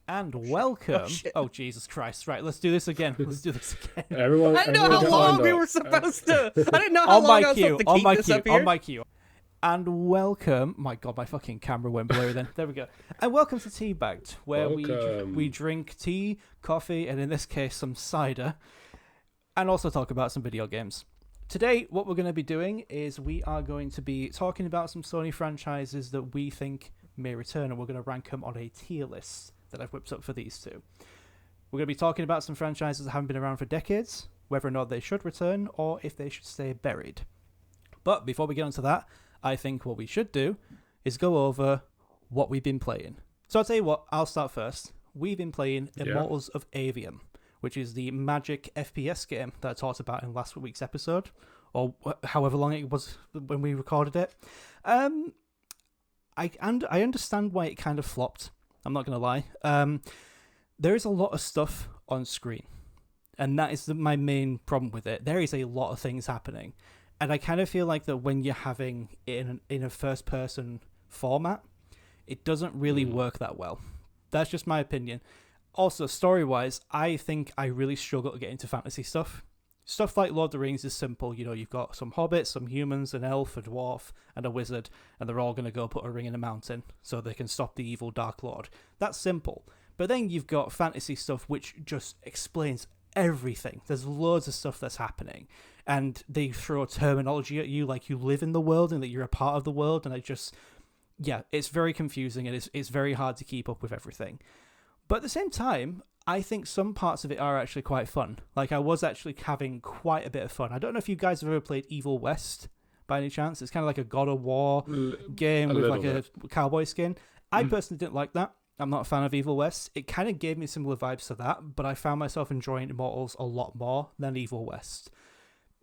and welcome. shit. Oh, Jesus Christ! Right, let's do this again. Let's do this again. Everyone, I didn't know how long we were supposed to. I didn't know how long I was supposed to keep this up here. On my cue. And welcome. My God, my fucking camera went blurry then. There we go. And welcome to Teabagged, where we drink tea, coffee, and in this case, some cider, and also talk about some video games. Today, what we're going to be doing is we are going to be talking about some Sony franchises that we think may return, and we're going to rank them on a tier list that I've whipped up for these two. We're going to be talking about some franchises that haven't been around for decades, whether or not they should return, or if they should stay buried. But before we get onto that, I think what we should do is go over what we've been playing. So I'll tell you what, I'll start first. We've been playing Immortals of Avium, which is the Magic FPS game that I talked about in last week's episode, or however long it was when we recorded it. I understand why it kind of flopped. I'm not going to lie. There is a lot of stuff on screen, and that is my main problem with it. There is a lot of things happening, and I kind of feel like that when you're having it in a first-person format, it doesn't really work that well. That's just my opinion. Also, story-wise, I think I really struggle to get into fantasy stuff. Stuff like Lord of the Rings is simple. You know, you've got some hobbits, some humans, an elf, a dwarf, and a wizard, and they're all going to go put a ring in a mountain so they can stop the evil Dark Lord. That's simple. But then you've got fantasy stuff which just explains everything. There's loads of stuff that's happening, and they throw terminology at you like you live in the world and that you're a part of the world, and it's very confusing, and it's very hard to keep up with everything. But at the same time, I think some parts of it are actually quite fun. Like, I was actually having quite a bit of fun. I don't know if you guys have ever played Evil West by any chance. It's kind of like a God of War game with like a cowboy skin. I personally didn't like that. I'm not a fan of Evil West. It kind of gave me similar vibes to that, but I found myself enjoying Immortals a lot more than Evil West.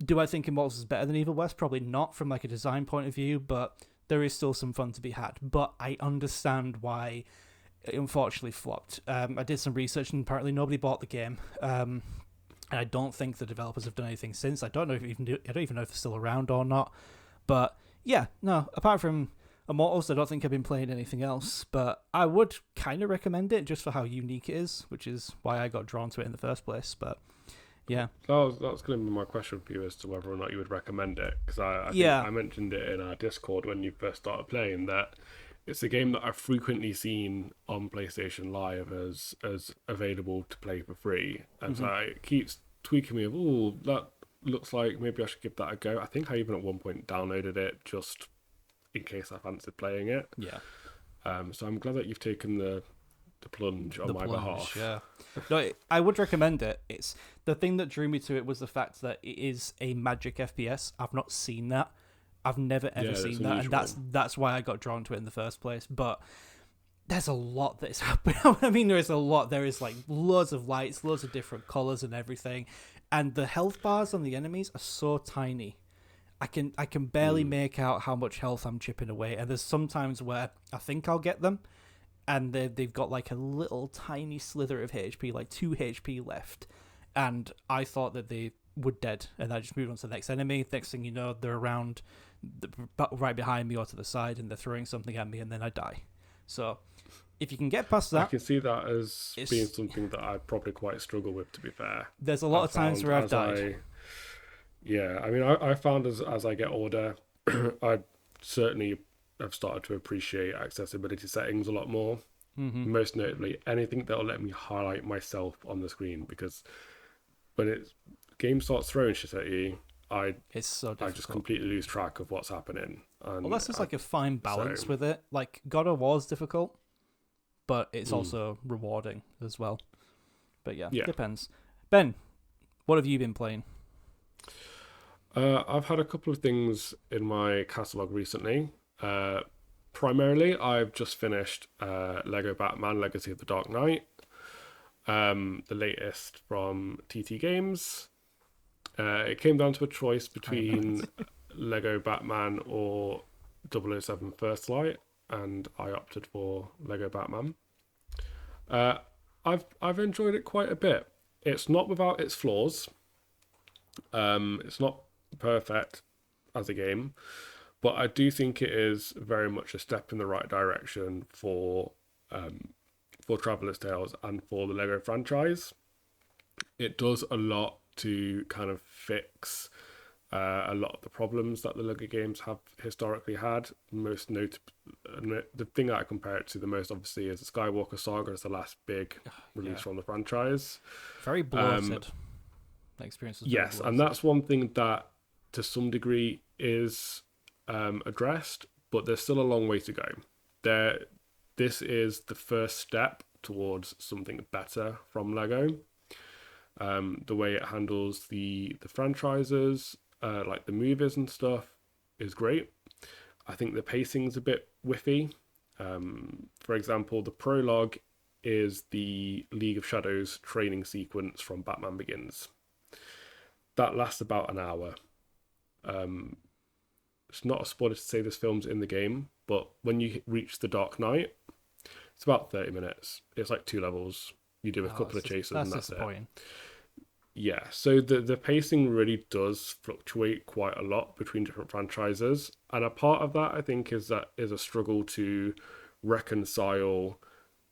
Do I think Immortals is better than Evil West? Probably not from like a design point of view, but there is still some fun to be had. But I understand why it unfortunately flopped. I did some research, and apparently nobody bought the game. And I don't think the developers have done anything since. I don't even know if they're still around or not. But yeah, no. Apart from Immortals, I don't think I've been playing anything else. But I would kind of recommend it just for how unique it is, which is why I got drawn to it in the first place. But yeah, that's going to be my question for you as to whether or not you would recommend it, because I think I mentioned it in our Discord when you first started playing that. It's a game that I've frequently seen on PlayStation Live as available to play for free. And so it keeps tweaking me of, that looks like maybe I should give that a go. I think I even at one point downloaded it just in case I fancied playing it. Yeah. So I'm glad that you've taken the plunge on my behalf. Yeah. No, I would recommend it. It's the thing that drew me to it was the fact that it is a Magic FPS. I've not seen that. I've never ever seen that, and that's why I got drawn to it in the first place. But there's a lot that is happening. I mean, there is a lot. There is like loads of lights, loads of different colors and everything, and the health bars on the enemies are so tiny. I can barely make out how much health I'm chipping away, and there's sometimes where I think I'll get them, and they've got like a little tiny slither of HP, like 2 HP left, and I thought that they were dead, and I just moved on to the next enemy. Next thing you know, they're around right behind me or to the side, and they're throwing something at me, and then I die. So if you can get past that, I can see that as being something that I'd probably quite struggle with, to be fair. There's a lot of times where I've died. I found as I get older, I certainly have started to appreciate accessibility settings a lot more. Most notably, anything that will let me highlight myself on the screen, because when game starts throwing shit at you, it's so difficult. I just completely lose track of what's happening. And that's just like a fine balance with it. Like, God of War is difficult, but it's also rewarding as well. But yeah, depends. Ben, what have you been playing? I've had a couple of things in my catalogue recently. Primarily, I've just finished Lego Batman Legacy of the Dark Knight, the latest from TT Games. It came down to a choice between Lego Batman or 007 First Light, and I opted for Lego Batman. I've enjoyed it quite a bit. It's not without its flaws. It's not perfect as a game, but I do think it is very much a step in the right direction for for Traveler's Tales and for the Lego franchise. It does a lot to kind of fix a lot of the problems that the Lego games have historically had. The thing that I compare it to the most, obviously, is the Skywalker Saga as the last big release from the franchise. Very bloated. The experience is very yes, bloated. And that's one thing that, to some degree, is addressed, but there's still a long way to go. This is the first step towards something better from Lego. The way it handles the franchises, like the movies and stuff, is great. I think the pacing's a bit whiffy. For example, the prologue is the League of Shadows training sequence from Batman Begins. That lasts about an hour. It's not a spoiler to say this film's in the game, but when you reach the Dark Knight, it's about 30 minutes. It's like 2 levels. You do a couple of chases and that's it. Yeah, so the pacing really does fluctuate quite a lot between different franchises. And a part of that, I think, is a struggle to reconcile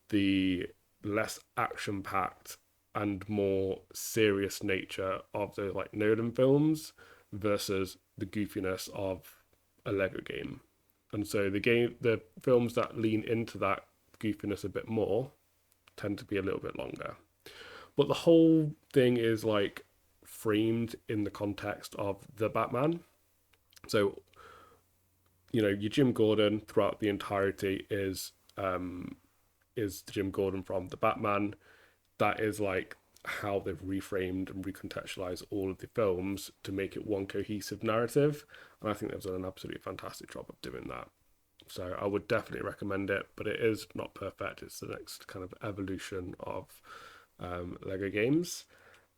the less action-packed and more serious nature of the like Nolan films versus the goofiness of a Lego game. And so the films that lean into that goofiness a bit more tend to be a little bit longer. But the whole thing is like framed in the context of the Batman. So, your Jim Gordon throughout the entirety is Jim Gordon from the Batman. That is like how they've reframed and recontextualized all of the films to make it one cohesive narrative. And I think they've done an absolutely fantastic job of doing that. So I would definitely recommend it, but it is not perfect. It's the next kind of evolution of Lego games.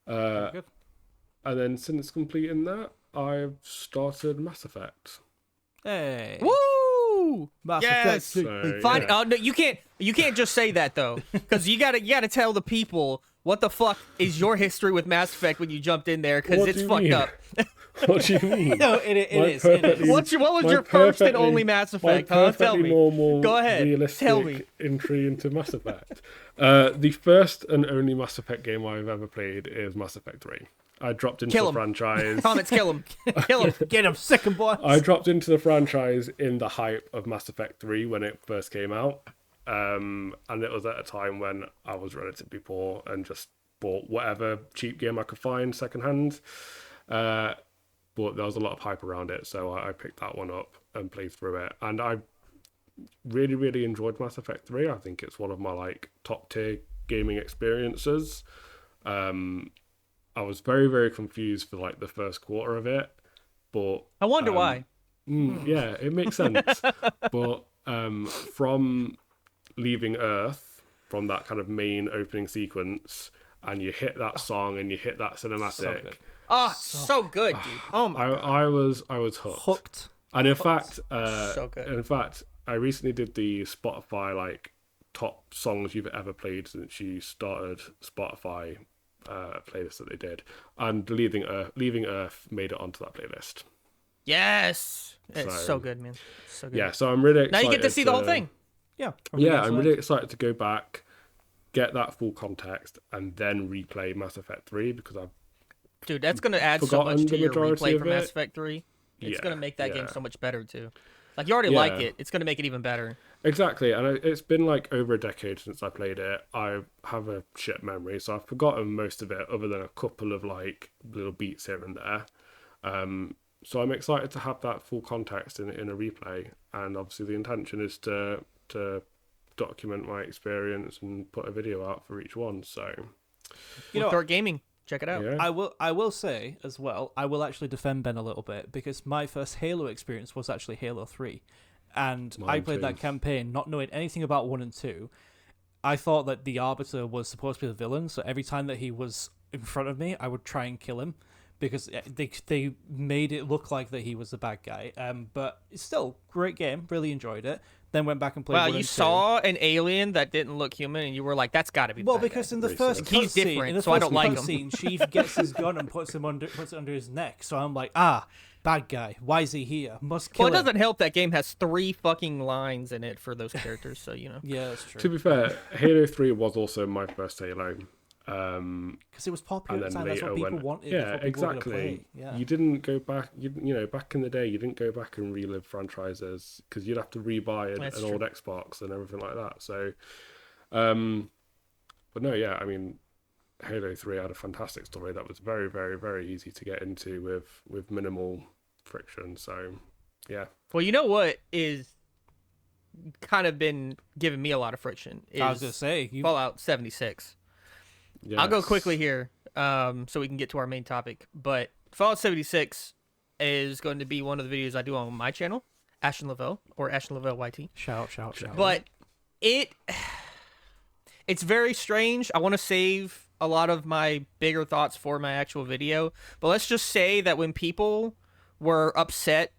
Good. And then since completing that, I've started Mass Effect. Hey. Woo! Mass yes. Effect. Fine. Oh no, you can't just say that though, because you gotta tell the people what the fuck is your history with Mass Effect when you jumped in there, because it's fucked up. What do you mean? No, it is. What was your first and only Mass Effect? Tell me. Go ahead. Realistic tell me. entry into Mass Effect. The first and only Mass Effect game I've ever played is Mass Effect 3. I dropped into the franchise. Comments, kill him. Kill him. Get him, sick him, boy. I dropped into the franchise in the hype of Mass Effect 3 when it first came out. And it was at a time when I was relatively poor and just bought whatever cheap game I could find secondhand. But there was a lot of hype around it, so I picked that one up and played through it. And I really, really enjoyed Mass Effect 3. I think it's one of my like top tier gaming experiences. I was very, very confused for like the first quarter of it, but I wonder why. Yeah, it makes sense. But from leaving Earth, from that kind of main opening sequence, and you hit that song and you hit that cinematic. So good, dude. Oh my God. I was hooked. And in fact, so good. In fact, I recently did the Spotify like top songs you've ever played since you started Spotify playlist that they did, and Leaving Earth made it onto that playlist. Yes, it's so good, man. So good. Yeah, so I'm really excited. Now you get to see the whole thing. Yeah, I'm really excited to go back, get that full context, and then replay Mass Effect 3 because Dude, that's going to add so much to your replay for Mass Effect 3. It's going to make that game so much better, too. Like, you already like it. It's going to make it even better. Exactly, and it's been like over a decade since I played it. I have a shit memory, so I've forgotten most of it other than a couple of like little beats here and there. So I'm excited to have that full context in a replay, and obviously the intention is to document my experience and put a video out for each one. So, Dark Gaming. Check it out. Yeah. I will say as well, I will actually defend Ben a little bit, because my first Halo experience was actually Halo 3. And I played that campaign not knowing anything about 1 and 2. I thought that the Arbiter was supposed to be the villain, so every time that he was in front of me, I would try and kill him, because they made it look like that he was the bad guy. But it's still great game, really enjoyed it. Then went back and played 1 and 2. You saw an alien that didn't look human, and you were like, "That's got to be." Well, because in the first he's different, so I don't like him. Chief gets his gun and puts it under his neck. So I'm like, Bad guy. Why is he here? Must kill Well, it him. doesn't help that game has 3 fucking lines in it for those characters, so, you know. Yeah, that's true. To be fair, Halo 3 was also my first Halo. Because it was popular at the time. That's what people wanted. Yeah, That's what people were gonna exactly. play. Yeah. You didn't go back. You know, back in the day, you didn't go back and relive franchises because you'd have to rebuy an old Xbox and everything like that. So, but no, yeah, I mean, Halo 3 had a fantastic story that was very, very, very easy to get into with minimal friction. So, yeah. Well, you know what is kind of been giving me a lot of friction is I was gonna say Fallout 76. Yes. I'll go quickly here, so we can get to our main topic. But Fallout 76 is going to be one of the videos I do on my channel, Ashton Lavelle or Ashton Lavelle YT. Shout. But it's very strange. I want to save a lot of my bigger thoughts for my actual video. But let's just say that when people were upset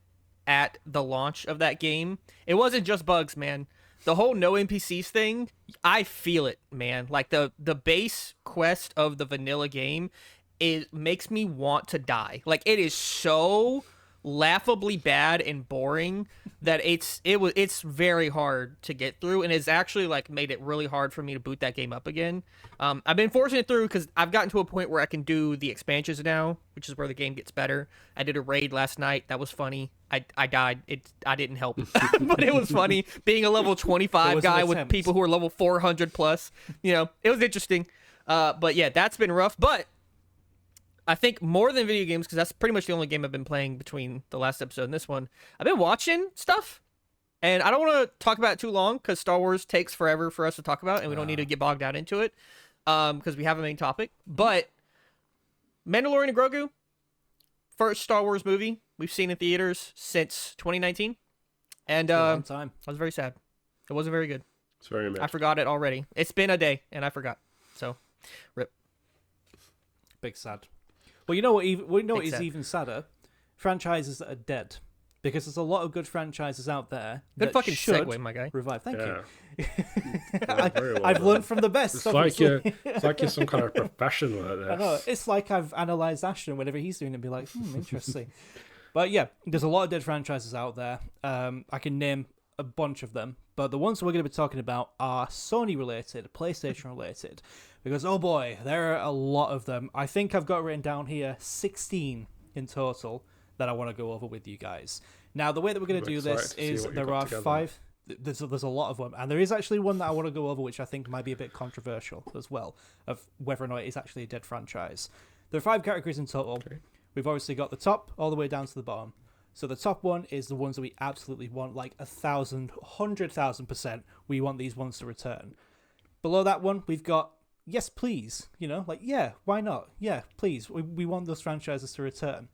at the launch of that game, it wasn't just bugs, man. The whole no NPCs thing, I feel it, man. Like the base quest of the vanilla game, it makes me want to die. Like it is so laughably bad and boring that it's very hard to get through, and it's actually like made it really hard for me to boot that game up again. I've been forcing it through because I've gotten to a point where I can do the expansions now, which is where the game gets better. I did a raid last night. That was funny. I died. I didn't help, but it was funny being a level 25 guy with people who are level 400 plus. You know, it was interesting. But yeah, that's been rough. But I think more than video games, because that's pretty much the only game I've been playing between the last episode and this one, I've been watching stuff. And I don't want to talk about it too long because Star Wars takes forever for us to talk about, and we don't need to get bogged down into it because we have a main topic. But Mandalorian and Grogu, first Star Wars movie we've seen in theaters since 2019. And long time. I was very sad. It wasn't very good. It's very amazing. I forgot it already. It's been a day, and I forgot. So, rip. Big sad. Well, you know what? What is sad. Even sadder? Franchises that are dead, because there's a lot of good franchises out there. Good that fucking should segue, my guy. revive. Thank you. Very well I've done. learned from the best. It's like you're some kind of professional at this. I know. It's like I've analysed Ashton whenever he's doing it and be like, interesting. But yeah, there's a lot of dead franchises out there. I can name a bunch of them, but the ones we're going to be talking about are Sony related, PlayStation related, because oh boy, there are a lot of them. I think I've got written down here 16 in total that I want to go over with you guys. Now, the way that we're going to do this is there are together. 5. There's a lot of them, and there is actually one that I want to go over, which I think might be a bit controversial as well, of whether or not it is actually a dead franchise. There are 5 categories in total. Okay. We've obviously got the top all the way down to the bottom. So the top one is the ones that we absolutely want, like 1,000, 100,000%. We want these ones to return. Below that one, we've got yes, please. You know, like yeah, why not? Yeah, please. We want those franchises to return.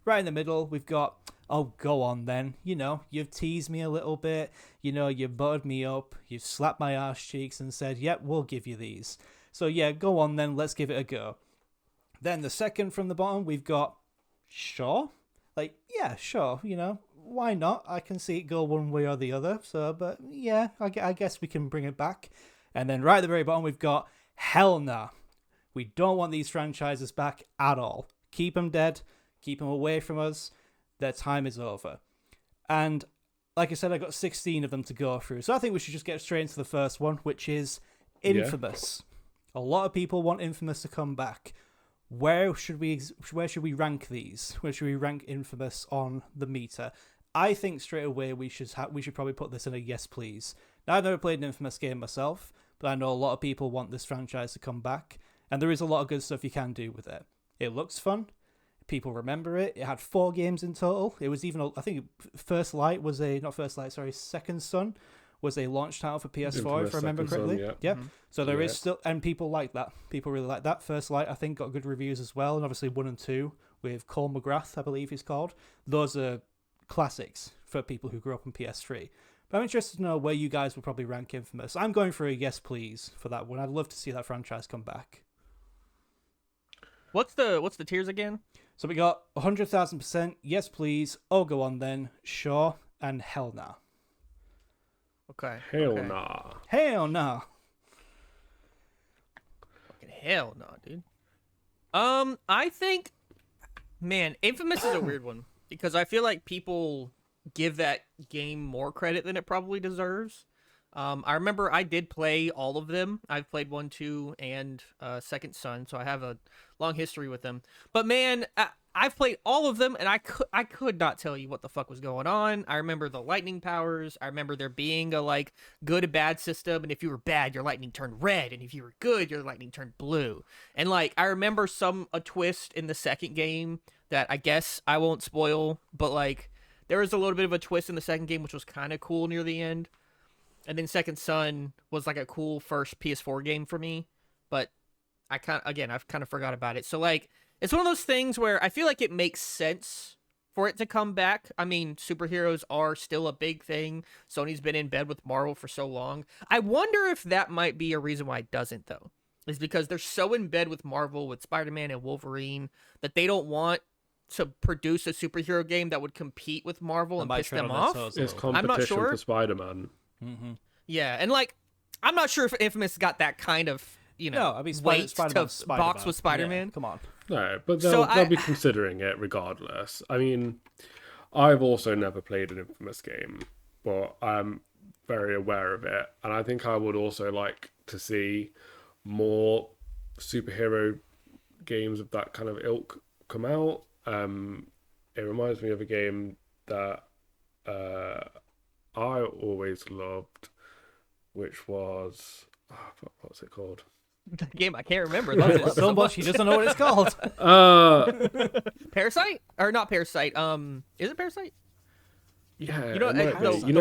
Right in the middle, we've got oh, go on then. You know, you've teased me a little bit. You know, you buttered me up. You've slapped my arse cheeks and said, yep, we'll give you these. So yeah, go on then. Let's give it a go. Then the second from the bottom, we've got sure. Like, yeah, sure, you know, why not? I can see it go one way or the other. So, but yeah, I guess we can bring it back. And then right at the very bottom, we've got hell nah. We don't want these franchises back at all. Keep them dead. Keep them away from us. Their time is over. And like I said, I got 16 of them to go through. So I think we should just get straight into the first one, which is Infamous. Yeah. A lot of people want Infamous to come back. Where should we rank these? Where should we rank Infamous on the meter? I think straight away we should probably put this in a yes please. Now, I've never played an Infamous game myself, but I know a lot of people want this franchise to come back, and there is a lot of good stuff you can do with it. It looks fun. People remember it. It had 4 games in total. It was even, I think, Second Son was a launch title for PS4, Infamous if I remember correctly. Son, yeah. Mm-hmm. So there is still, and people like that. People really like that. First Light, I think, got good reviews as well, and obviously 1 and 2 with Cole McGrath, I believe he's called. Those are classics for people who grew up on PS3. But I'm interested to know where you guys will probably rank Infamous. I'm going for a yes, please, for that one. I'd love to see that franchise come back. What's the tiers again? So we got 100,000%, yes, please, oh, go on then, sure, and hell nah. Okay. Hell nah. Hell nah. Fucking hell nah, dude. I think, man, Infamous is a weird one because I feel like people give that game more credit than it probably deserves. I remember I did play all of them. I've played 1, 2, and Second Son, so I have a long history with them. But man, I've played all of them, and I could not tell you what the fuck was going on. I remember the lightning powers. I remember there being a like good and bad system, and if you were bad, your lightning turned red, and if you were good, your lightning turned blue. And like I remember a twist in the second game that I guess I won't spoil, but like there was a little bit of a twist in the second game, which was kind of cool near the end. And then Second Son was like a cool first PS4 game for me, but I've kind of forgot about it. So like, it's one of those things where I feel like it makes sense for it to come back. I mean, superheroes are still a big thing. Sony's been in bed with Marvel for so long. I wonder if that might be a reason why it doesn't, though. Is because they're so in bed with Marvel, with Spider-Man and Wolverine, that they don't want to produce a superhero game that would compete with Marvel and piss them off. It's competition I'm not sure. for Spider-Man. Mm-hmm. Yeah, and like, I'm not sure if Infamous got that kind of, no, I mean, weight Spider-Man, to box with Spider-Man. Yeah, come on. No, but they'll be considering it regardless. I mean, I've also never played an Infamous game, but I'm very aware of it, and I think I would also like to see more superhero games of that kind of ilk come out. It reminds me of a game that I always loved, which was what's it called? The game I can't remember. So much, he doesn't know what it's called. Parasite or not Parasite? Is it Parasite? Yeah, you know, the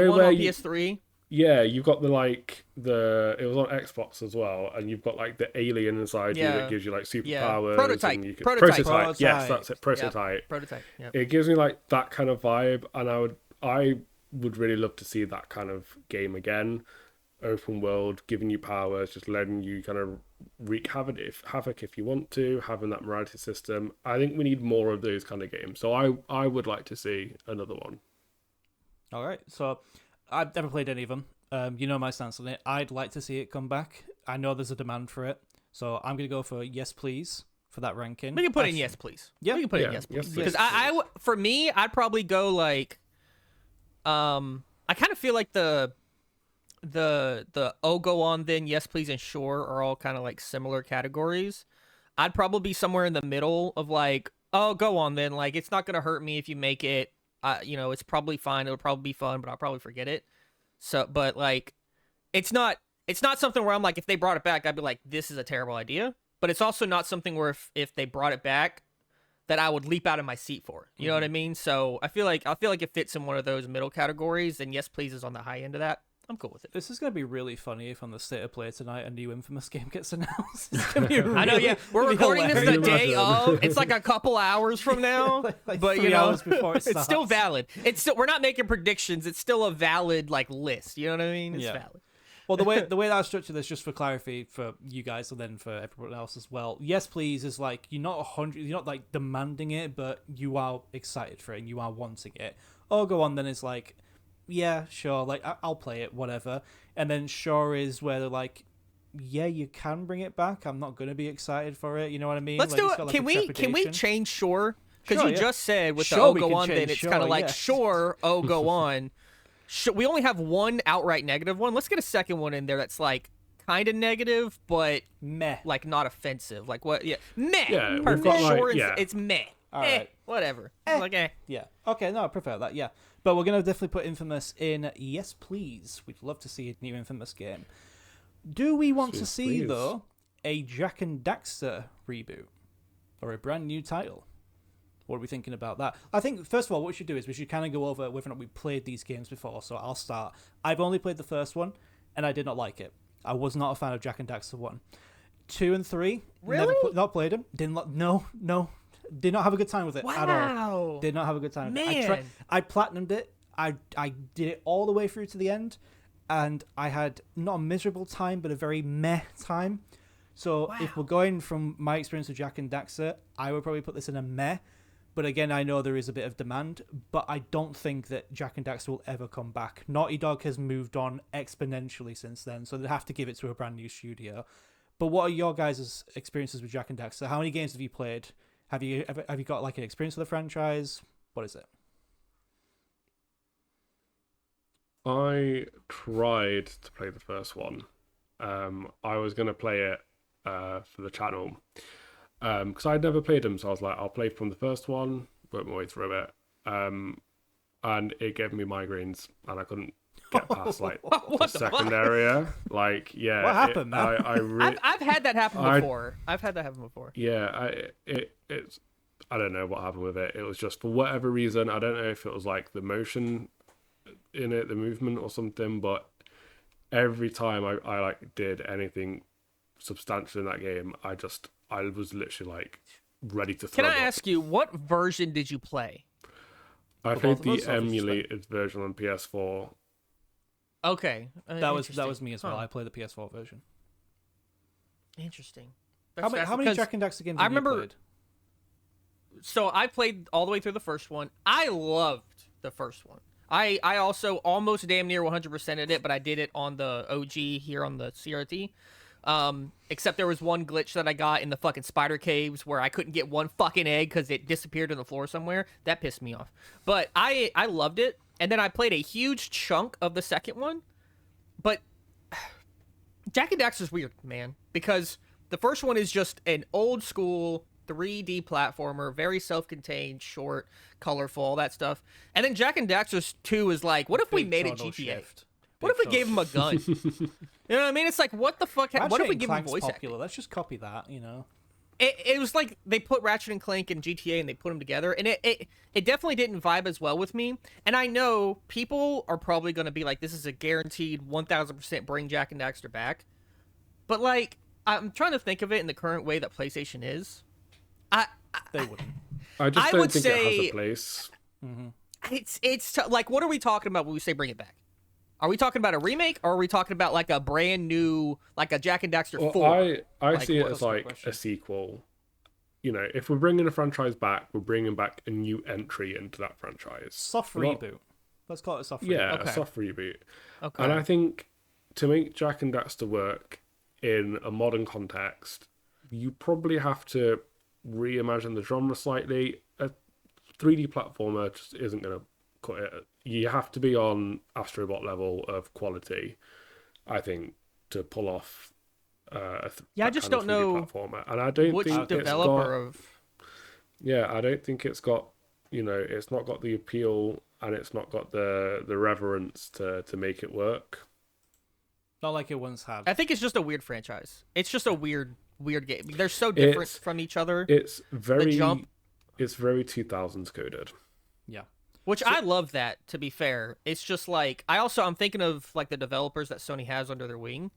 one on PS3. Yeah, you've got it was on Xbox as well, and you've got like the alien inside you that gives you like superpowers. Prototype. Yes, that's it. Prototype. Yeah. Prototype. Yep. It gives me like that kind of vibe, and I would really love to see that kind of game again. Open world, giving you powers, just letting you kind of wreak havoc if you want to, having that morality system. I think we need more of those kind of games. So I would like to see another one. All right, so I've never played any of them. You know my stance on it. I'd like to see it come back. I know there's a demand for it, so I'm gonna go for yes, please, for that ranking. We can put in yes, please. Yeah, we can put in yes, please. Because for me, I'd probably go like, I kind of feel like the oh go on then yes please and sure are all kind of like similar categories. I'd probably be somewhere in the middle of like, oh go on then, like it's not gonna hurt me if you make it. It's probably fine. It'll probably be fun, but I'll probably forget it. So, but like, it's not something where I'm like, if they brought it back, I'd be like, this is a terrible idea. But it's also not something where if they brought it back, that I would leap out of my seat for. You know what I mean? So I feel like it fits in one of those middle categories, and yes please is on the high end of that. I'm cool with it. This is going to be really funny if on the State of Play tonight a new Infamous game gets announced. It's going to be really, I know, yeah. We're recording this the day of. It's like a couple hours from now. like but 3 hours before it starts. It's still valid. We're not making predictions. It's still a valid like list. You know what I mean? It's valid. Well, the way that I structured this, just for clarity for you guys and then for everyone else as well. Yes, please is like you're not like demanding it, but you are excited for it and you are wanting it. Oh, go on then is like, yeah, sure, like I'll play it, whatever. And then sure is where they're like, yeah, you can bring it back. I'm not gonna be excited for it. You know what I mean? Let's like, do it. Got, like, Can we change sure? Because you just said with sure, the oh go on, then it's kind of like sure, oh go on. We only have one outright negative one. Let's get a second one in there that's like kind of negative, but meh, like not offensive. Like what? Yeah, meh. Yeah, perfect. Got, sure, like, it's meh. Right. Whatever. Like Yeah. Okay. No, I prefer that. Yeah. But we're gonna definitely put Infamous in. Yes, please. We'd love to see a new Infamous game. Do we want to see though a Jack and Daxter reboot or a brand new title? What are we thinking about that? I think first of all, what we should do is we should kind of go over whether or not we played these games before. So I'll start. I've only played the first one, and I did not like it. I was not a fan of Jack and Daxter 1, 2, and 3. Really? Not played them. No. Did not have a good time with it at all. Did not have a good time with it. I platinumed it. I did it all the way through to the end, and I had not a miserable time, but a very meh time. So if we're going from my experience with Jack and Daxter, I would probably put this in a meh. But again, I know there is a bit of demand, but I don't think that Jack and Daxter will ever come back. Naughty Dog has moved on exponentially since then, so they have to give it to a brand new studio. But what are your guys' experiences with Jack and Daxter? How many games have you played? Have you got like an experience with the franchise? What is it? I tried to play the first one. I was going to play it for the channel because I'd never played them, so I was like, I'll play from the first one, work my way through it. And it gave me migraines, and I couldn't get past like the second area. Like, yeah, what happened, man? I've had that happen before. I've had that happen before. Yeah, it's I don't know what happened with it. It was just for whatever reason. I don't know if it was like the motion in it, the movement or something, but every time I like did anything substantial in that game, I was literally like ready to throw Can I up. ask you, what version did you play? I played the emulated version on PS4. Okay, that was me as well. I played the PS4 version. Interesting. How many Jak and Daxter games have you played? So I played all the way through the first one. I loved the first one. I also almost damn near 100%ed it, but I did it on the OG here on the CRT. Except there was one glitch that I got in the fucking spider caves where I couldn't get one fucking egg because it disappeared on the floor somewhere. That pissed me off. But I loved it. And then I played a huge chunk of the second one. But Jak and Daxter's weird, man. Because the first one is just an old school 3D platformer, very self-contained, short, colorful, all that stuff. And then Jak and Daxter 2 is like, what if we made a GTA? What if we gave him a gun? You know what I mean? It's like, what the fuck? What if we give him voice acting? Let's just copy that, you know? It was like they put Ratchet and Clank and GTA and they put them together, and it definitely didn't vibe as well with me. And I know people are probably going to be like, this is a guaranteed 1,000% bring Jak and Daxter back. But like, I'm trying to think of it in the current way that PlayStation is. They wouldn't. I just don't think it has a place. Mm-hmm. It's like, what are we talking about when we say bring it back? Are we talking about a remake, or are we talking about like a brand new, like a Jak and Daxter 4? I see it as like a sequel. You know, if we're bringing a franchise back, we're bringing back a new entry into that franchise. Soft reboot. Let's call it a soft reboot. Yeah, okay. A soft reboot. Okay. And I think to make Jak and Daxter work in a modern context, you probably have to reimagine the genre slightly. A 3D platformer just isn't going to cut it. You have to be on Astrobot level of quality, I think, to pull off I just don't know platformer. And I don't which think developer of... Yeah, I don't think it's got, you know, it's not got the appeal and it's not got the reverence to make it work. Not like it once had. I think it's just a weird franchise. It's just a weird game. They're so different from each other. It's very 2000s coded. Yeah. Which I love that, to be fair. It's just like, I'm thinking of like the developers that Sony has under their wing,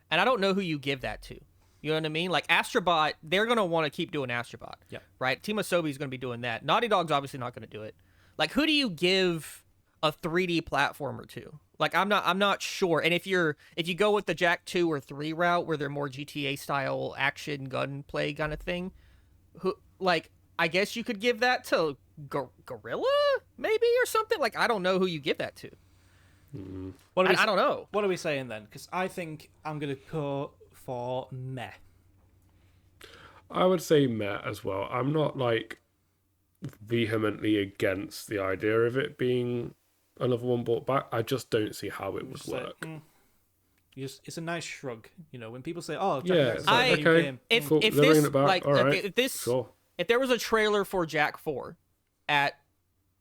and I don't know who you give that to. You know what I mean? Like Astrobot, they're going to want to keep doing Astrobot. Yeah. Right? Team Asobi is going to be doing that. Naughty Dog's obviously not going to do it. Like, who do you give a 3D platformer to? Like, I'm not sure. And if you go with the Jak 2 or 3 route where they're more GTA style action gunplay kind of thing, I guess you could give that to Gorilla, maybe, or something. Like, I don't know who you give that to. I don't know. What are we saying then? Because I think I'm going to go for meh. I would say meh as well. I'm not, like, vehemently against the idea of it being another one brought back. I just don't see how it would work. It's a nice shrug. You know, when people say, oh, okay. If cool. this, like, all right. If there was a trailer for Jak 4 at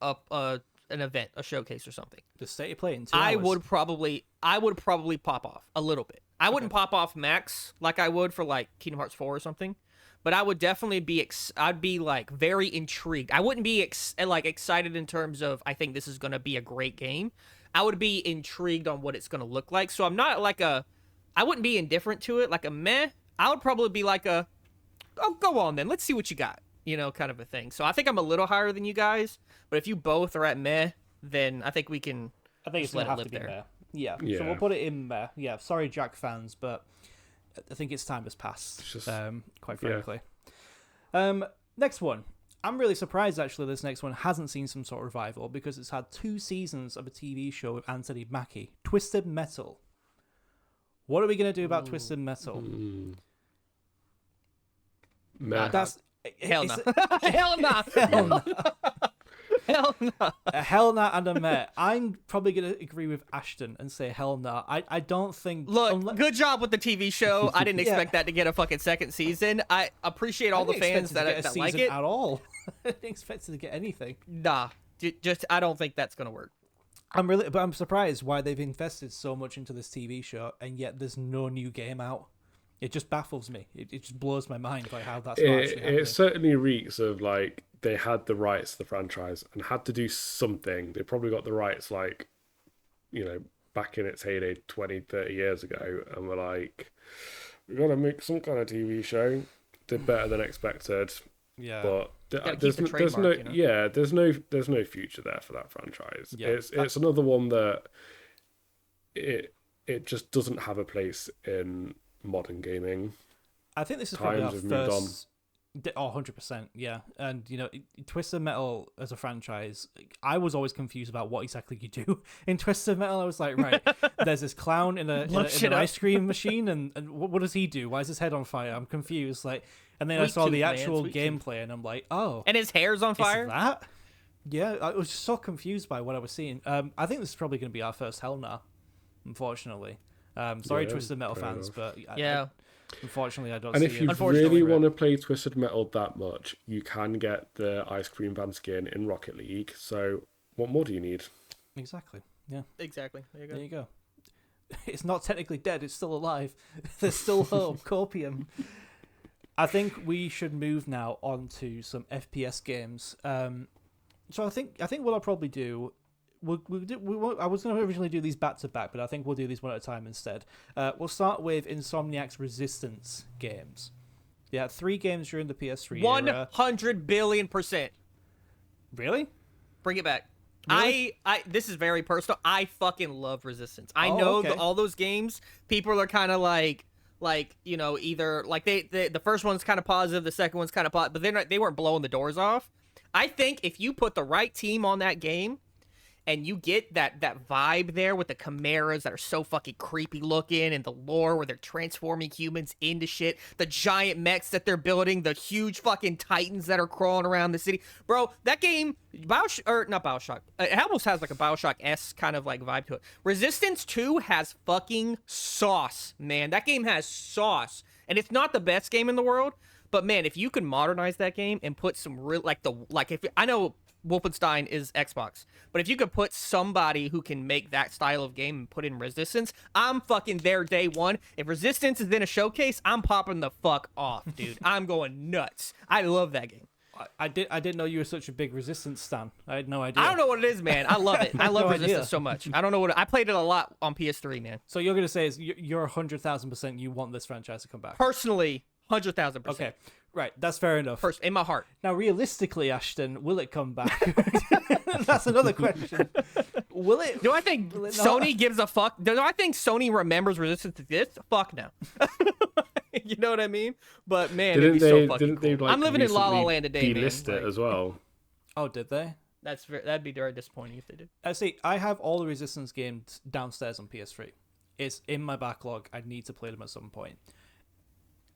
an event, a showcase or something, the state of play in 2 I hours. would probably pop off a little bit. I wouldn't pop off max like I would for like Kingdom Hearts 4 or something, but I would definitely be I'd be like very intrigued. I wouldn't be excited in terms of I think this is going to be a great game. I would be intrigued on what it's going to look like. So I'm not like I wouldn't be indifferent to it, like a meh. I would probably be like oh, go on then. Let's see what you got. You know, kind of a thing. So I think I'm a little higher than you guys, but if you both are at meh, then I think we can. I think it's gonna have to be meh. Yeah. So we'll put it in meh. Yeah. Sorry, Jak fans, but I think its time has passed. Just, quite frankly. Next one. I'm really surprised actually. This next one hasn't seen some sort of revival because it's had 2 seasons of a TV show with Anthony Mackie, Twisted Metal. What are we gonna do about Twisted Metal? Meh. Hell no. Hell no. Hell no. A hell no and a meh. I'm probably going to agree with Ashton and say hell no. I don't think... Look, good job with the TV show. I didn't expect that to get a fucking second season. I appreciate all the fans that like it. At all. I didn't expect it to get anything. Nah. Just I don't think that's going to work. But I'm surprised why they've invested so much into this TV show and yet there's no new game out. It just baffles me. It just blows my mind like how that's not actually happening. It certainly reeks of like they had the rights to the franchise and had to do something. They probably got the rights like, back in its heyday 20, 30 years ago, and were like, we got to make some kind of TV show. Did better than expected. Yeah. But there's no future there for that franchise. Yeah. It's another one that it just doesn't have a place in modern gaming. I think this is probably our first... 100%, yeah. And, Twisted Metal as a franchise, I was always confused about what exactly you do in Twisted Metal. I was like, right, there's this clown in an ice cream machine, and what does he do? Why is his head on fire? I'm confused. And then I saw the actual gameplay, and I'm like, oh. And his hair's on fire? Is that? Yeah, I was just so confused by what I was seeing. I think this is probably going to be our first Hell Nah, unfortunately. Sorry, Twisted Metal fans, but unfortunately, I don't see it. And if you really want to play Twisted Metal that much, you can get the Ice Cream Van skin in Rocket League. So what more do you need? Exactly. Yeah. Exactly. There you go. It's not technically dead. It's still alive. There's still hope. Copium. I think we should move now on to some FPS games. So I think what I'll probably do... I was going to originally do these back to back, but I think we'll do these one at a time instead. We'll start with Insomniac's Resistance games. Yeah, 3 games during the PS3 era. 100 billion%. Really? Bring it back. Really? I this is very personal. I fucking love Resistance. I know all those games. People are kind of like either like the first one's kind of positive, the second one's kind of positive, but they weren't blowing the doors off. I think if you put the right team on that game, and you get that vibe there with the chimeras that are so fucking creepy looking, and the lore where they're transforming humans into shit, the giant mechs that they're building, the huge fucking titans that are crawling around the city. Bro, that game, not Bioshock, it almost has like a Bioshock-esque kind of like vibe to it. Resistance 2 has fucking sauce, man. That game has sauce. And it's not the best game in the world, but man, if you could modernize that game and put some real, I know Wolfenstein is Xbox, but if you could put somebody who can make that style of game and put in Resistance, I'm fucking there day one. If Resistance is in a showcase, I'm popping the fuck off, dude. I'm going nuts. I love that game. I didn't know you were such a big Resistance stan. I had no idea. I don't know what it is, man. I love it. I love Resistance so much. I don't know I played it a lot on PS3, man. So you're gonna say is you're 100,000% you want this franchise to come back? Personally, 100,000%. Okay. Right, that's fair enough. First, in my heart. Now, realistically, Ashton, will it come back? That's another question. Will it? Do I think Sony gives a fuck? Do I think Sony remembers Resistance exists? Fuck no. You know what I mean? But man, it'd be so fucking cool. I'm living in La La Land today, man. Delist it as well. Oh, did they? That'd be very disappointing if they did. I have all the Resistance games downstairs on PS3. It's in my backlog. I need to play them at some point.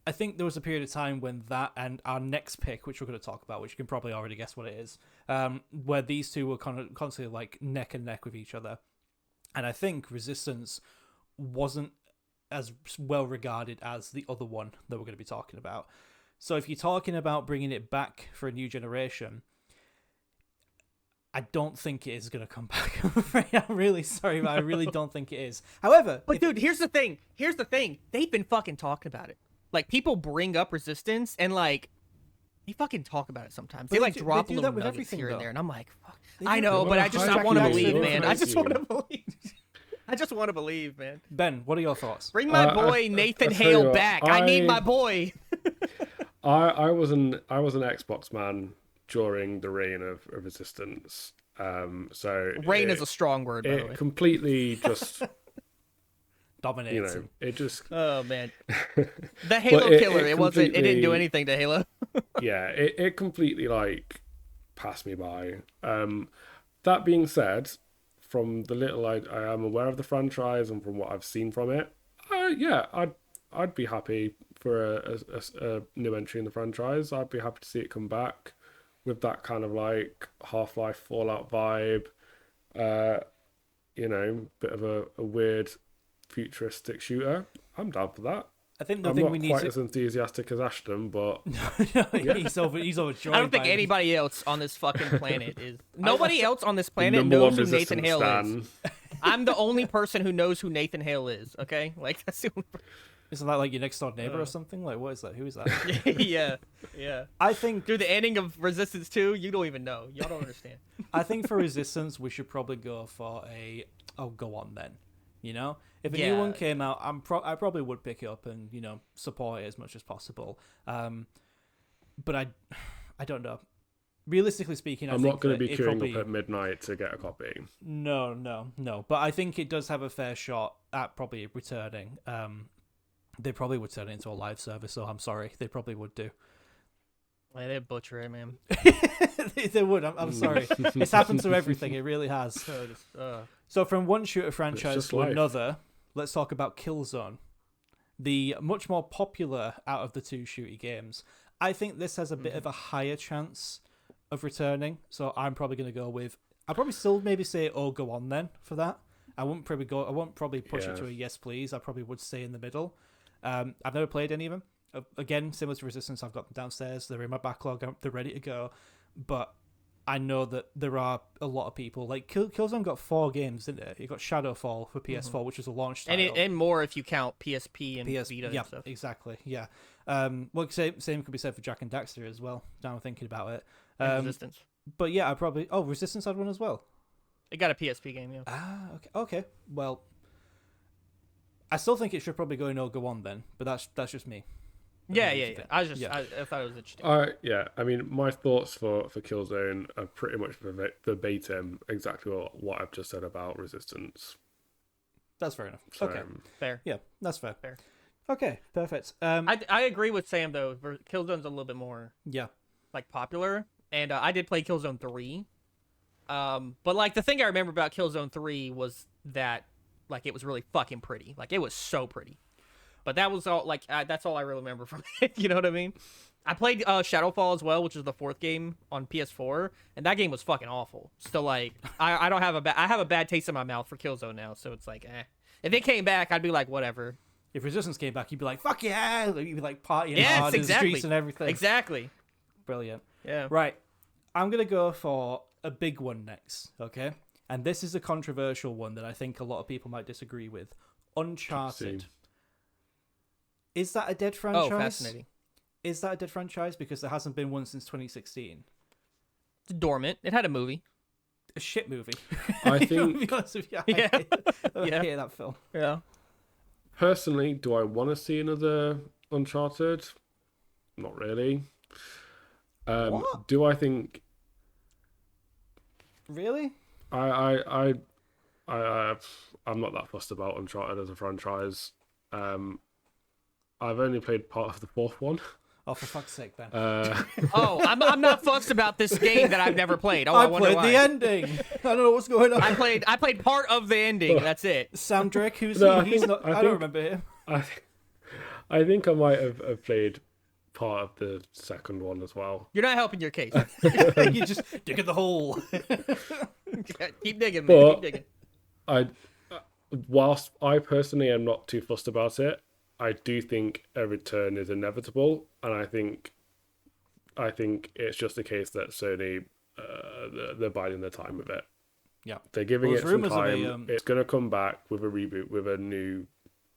I think there was a period of time when that and our next pick, which we're going to talk about, which you can probably already guess what it is, where these two were constantly like neck and neck with each other. And I think Resistance wasn't as well regarded as the other one that we're going to be talking about. So if you're talking about bringing it back for a new generation, I don't think it is going to come back. I'm afraid. I'm really sorry, but I really don't think it is. However... But dude, here's the thing. They've been fucking talking about it. Like, people bring up Resistance, and, like, they fucking talk about it sometimes. They drop a little nuggets here and there, and I'm like, fuck. I know, but I want to believe, man. I just want to believe. I just want to believe, man. Ben, what are your thoughts? Bring my boy Nathan Hale back. I need my boy. I was an Xbox man during the reign of Resistance. Reign is a strong word, by the way. It completely just... dominates. It just... Oh, man. The Halo killer, it didn't do anything to Halo. Yeah, it completely, passed me by. That being said, from the little I am aware of the franchise and from what I've seen from it, I'd be happy for a new entry in the franchise. I'd be happy to see it come back with that kind of like Half-Life Fallout vibe. Bit of a weird futuristic shooter. I'm down for that. I think I'm not quite as enthusiastic as Ashton, but he's overjoyed. I don't think anybody else on this fucking planet is. Nobody else on this planet knows who Nathan Hale is. I'm the only person who knows who Nathan Hale is. Okay, like that's the only. Isn't that like your next door neighbor or something? Like, what is that? Who is that? yeah. I think through the ending of Resistance 2, you don't even know. Y'all don't understand. I think for Resistance, we should probably go for go on then. If a new one came out, I probably would pick it up and support it as much as possible. But I don't know. Realistically speaking, I'm not going to be queuing up at midnight to get a copy. No. But I think it does have a fair shot at probably returning. They probably would turn it into a live service, so I'm sorry. They probably would do. Yeah, they'd butcher it, man. They would. I'm sorry. It's happened to everything. It really has. So from one shooter franchise to another, let's talk about Killzone. The much more popular out of the two shooty games. I think this has a bit of a higher chance of returning, so I'm probably going to go with... I'll probably still maybe say, go on then, for that. I won't probably push it to a yes, please. I probably would stay in the middle. I've never played any of them. Again, similar to Resistance, I've got them downstairs. They're in my backlog. They're ready to go. But I know that there are a lot of people. Like, Killzone got 4 games, didn't it? It got Shadowfall for PS4, which was a launch title. And more if you count PSP and Vita and stuff. Exactly. Yeah. Same could be said for Jack and Daxter as well, now I'm thinking about it. Resistance. But yeah, Resistance had one as well. It got a PSP game, yeah. Ah, okay. Well, I still think it should probably go on then, but that's just me. Yeah. I thought it was interesting. I mean, my thoughts for Killzone are pretty much verbatim exactly what I've just said about Resistance. That's fair enough. So, okay. Fair. Yeah, that's fair. Okay, perfect. I agree with Sam, though. Killzone's a little bit more popular, and I did play Killzone 3. But like the thing I remember about Killzone 3 was that like it was really fucking pretty. Like it was so pretty. But that was all that's all I really remember from it. You know what I mean? I played Shadowfall as well, which is the 4th game on PS4, and that game was fucking awful. So like I have a bad taste in my mouth for Killzone now, so it's like If it came back, I'd be like whatever. If Resistance came back, you'd be like fuck yeah, you'd be like partying hard in the streets and everything. Exactly. Brilliant. Yeah. Right. I'm going to go for a big one next, okay? And this is a controversial one that I think a lot of people might disagree with. Uncharted. Is that a dead franchise? Oh, fascinating. Is that a dead franchise? Because there hasn't been one since 2016. It's dormant. It had a movie. A shit movie. I think... to be honest with you, I hate that film. Yeah. Personally, do I want to see another Uncharted? Not really. What? Do I think... Really? I'm not that fussed about Uncharted as a franchise. I've only played part of the 4th one. Oh, for fuck's sake, Ben. I'm not fussed about this game that I've never played. Oh, I played the ending. I don't know what's going on. I played part of the ending. That's it. Sam Drake, he's not. I don't remember him. I think I might have played part of the 2nd one as well. You're not helping your case. You just dig in the hole. Keep digging, man. Keep digging. Whilst I personally am not too fussed about it, I do think a return is inevitable, and I think it's just a case that Sony they're biding their time with it. Yeah, they're giving it some time. It's going to come back with a reboot with a new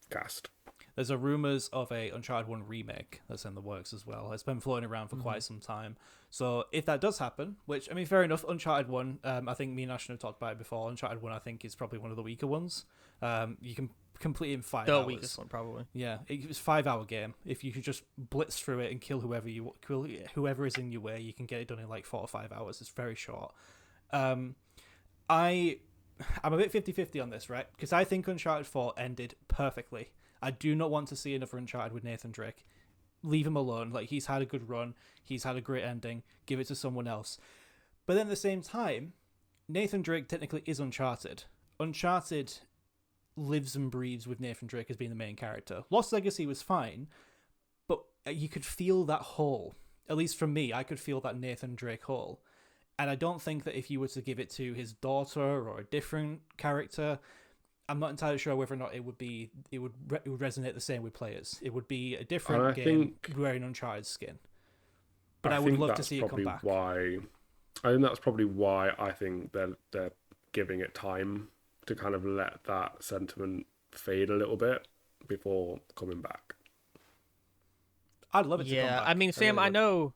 cast. There's a rumors of a Uncharted 1 remake that's in the works as well. It's been floating around for quite some time. So if that does happen, which, I mean, fair enough, Uncharted 1, I think me and Ashton have talked about it before. Uncharted 1, I think, is probably one of the weaker ones. You can complete in 5 hours. The weakest one, probably. Yeah, it was a 5-hour game. If you could just blitz through it and kill whoever is in your way, you can get it done in like 4 or 5 hours. It's very short. I'm a bit 50-50 on this, right? Because I think Uncharted 4 ended perfectly. I do not want to see another Uncharted with Nathan Drake. Leave him alone. Like, he's had a good run. He's had a great ending. Give it to someone else. But then at the same time, Nathan Drake technically is Uncharted. Uncharted lives and breathes with Nathan Drake as being the main character. Lost Legacy was fine, but you could feel that hole at least from me, I could feel that Nathan Drake hole. And I don't think that if you were to give it to his daughter or a different character, I'm not entirely sure whether or not it would resonate the same with players. It would be a different game wearing Uncharted skin. But I would love to see it come back. I think that's probably why I think they're giving it time to kind of let that sentiment fade a little bit before coming back. I'd love it to come back. I mean, Sam, I know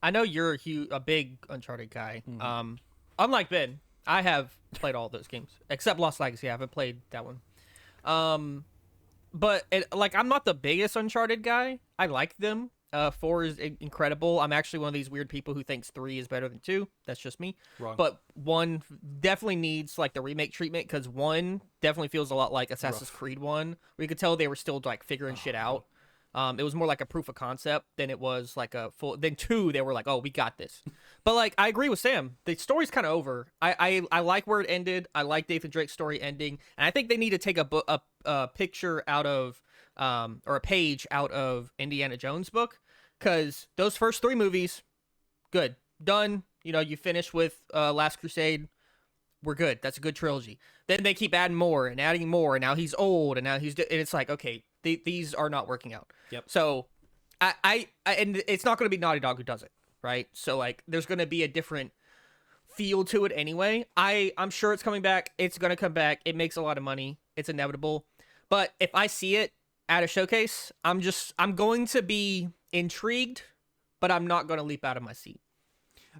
you're a big Uncharted guy. Mm-hmm. Unlike Ben, I have played all those games except Lost Legacy. I haven't played that one. But I'm not the biggest Uncharted guy. I like them. 4 is incredible. I'm actually one of these weird people who thinks 3 is better than 2. That's just me. Wrong. But 1 definitely needs like the remake treatment because 1 definitely feels a lot like Assassin's Creed 1, where you could tell they were still like figuring shit out. It was more like a proof of concept than it was like a full. Then 2, they were like, "Oh, we got this." But like, I agree with Sam. The story's kind of over. I like where it ended. I like Nathan Drake's story ending, and I think they need to take a picture out of or a page out of Indiana Jones' book, because those first 3 movies, good, done. You know, you finish with Last Crusade. We're good. That's a good trilogy. Then they keep adding more and adding more, and now he's old, and now and it's like, okay, these are not working out. Yep. So, I and it's not going to be Naughty Dog who does it, right? So like, there's going to be a different feel to it anyway. I'm sure it's coming back. It's going to come back. It makes a lot of money. It's inevitable. But if I see it at a showcase, I'm going to be intrigued, but I'm not going to leap out of my seat.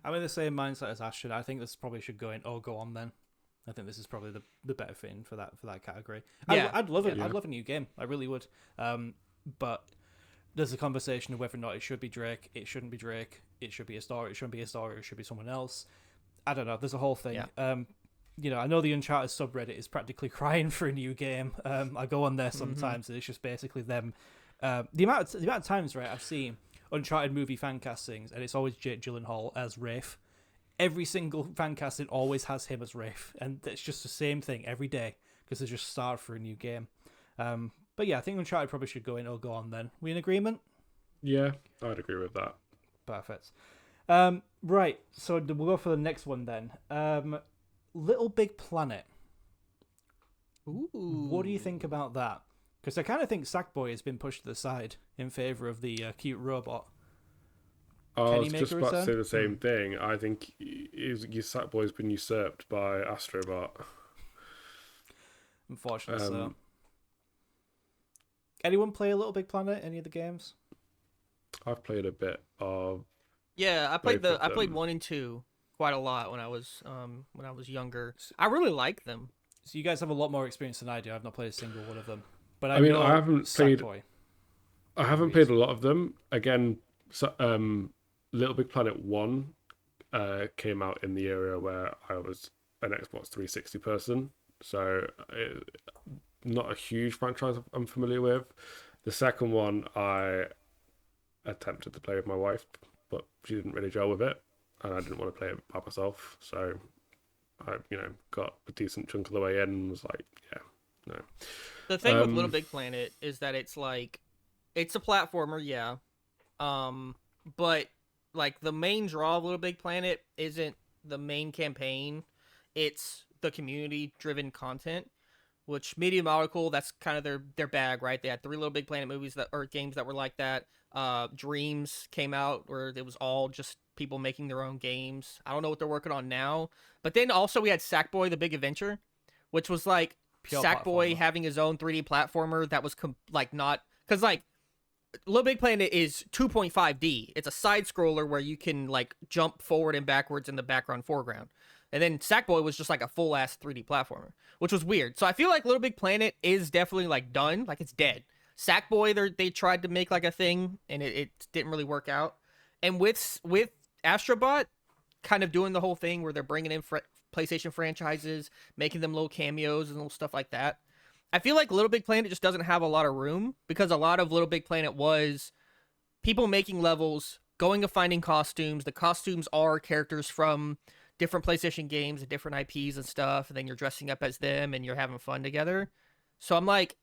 I'm in the same mindset as Ashton. I think this probably should go in. Oh, go on then. I think this is probably the better thing for that category. Yeah. I'd love it. Yeah. I'd love a new game. I really would. But there's a conversation of whether or not it should be Drake. It shouldn't be Drake. It should be a story. It shouldn't be a story. It should be someone else. I don't know. There's a whole thing. Yeah. You know, I know the Uncharted subreddit is practically crying for a new game. I go on there sometimes, and it's just basically them. The amount of times, right, I've seen Uncharted movie fan castings, and it's always Jake Gyllenhaal as Rafe. Every single fan casting always has him as Rafe, and it's just the same thing every day because they're just starved for a new game. But yeah, I think Uncharted probably should go in. Oh, go on then. We in agreement? Yeah, I'd agree with that. Perfect. Right, so we'll go for the next one then. Little Big Planet. Ooh. What do you think about that? Because I kind of think Sackboy has been pushed to the side in favor of the cute robot. I was just about to say the same thing. I think your Sackboy's been usurped by Astrobot. Unfortunately, so. Anyone play a Little Big Planet? Any of the games? I've played a bit of. Yeah, I played 1 and 2 quite a lot when I was younger. I really like them. So you guys have a lot more experience than I do. I've not played a single one of them. But I haven't played. Sackboy. I haven't played a lot of them. Again, Little Big Planet 1 came out in the era where I was an Xbox 360 person, so not a huge franchise I'm familiar with. The second one I attempted to play with my wife, but she didn't really gel with it, and I didn't want to play it by myself, so I got a decent chunk of the way in and was like, yeah, no. The thing with Little Big Planet is that it's like, it's a platformer, yeah, but like the main draw of Little Big Planet isn't the main campaign, it's the community-driven content, which Medium Article, that's kind of their bag, right? They had 3 Little Big Planet movies or games that were like that. Dreams came out where it was all just people making their own games. I don't know what they're working on now. But then also we had Sackboy: The Big Adventure, which was like pure Sackboy having his own 3D platformer that was not... Because like, Little Big Planet is 2.5D. It's a side scroller where you can like jump forward and backwards in the background foreground. And then Sackboy was just like a full ass 3D platformer, which was weird. So I feel like Little Big Planet is definitely like done, like it's dead. Sackboy, they tried to make like a thing, and it didn't really work out. And with Astrobot kind of doing the whole thing where they're bringing in PlayStation franchises, making them little cameos and little stuff like that, I feel like Little Big Planet just doesn't have a lot of room, because a lot of Little Big Planet was people making levels, going and finding costumes. The costumes are characters from different PlayStation games and different IPs and stuff, and then you're dressing up as them and you're having fun together. So I'm like,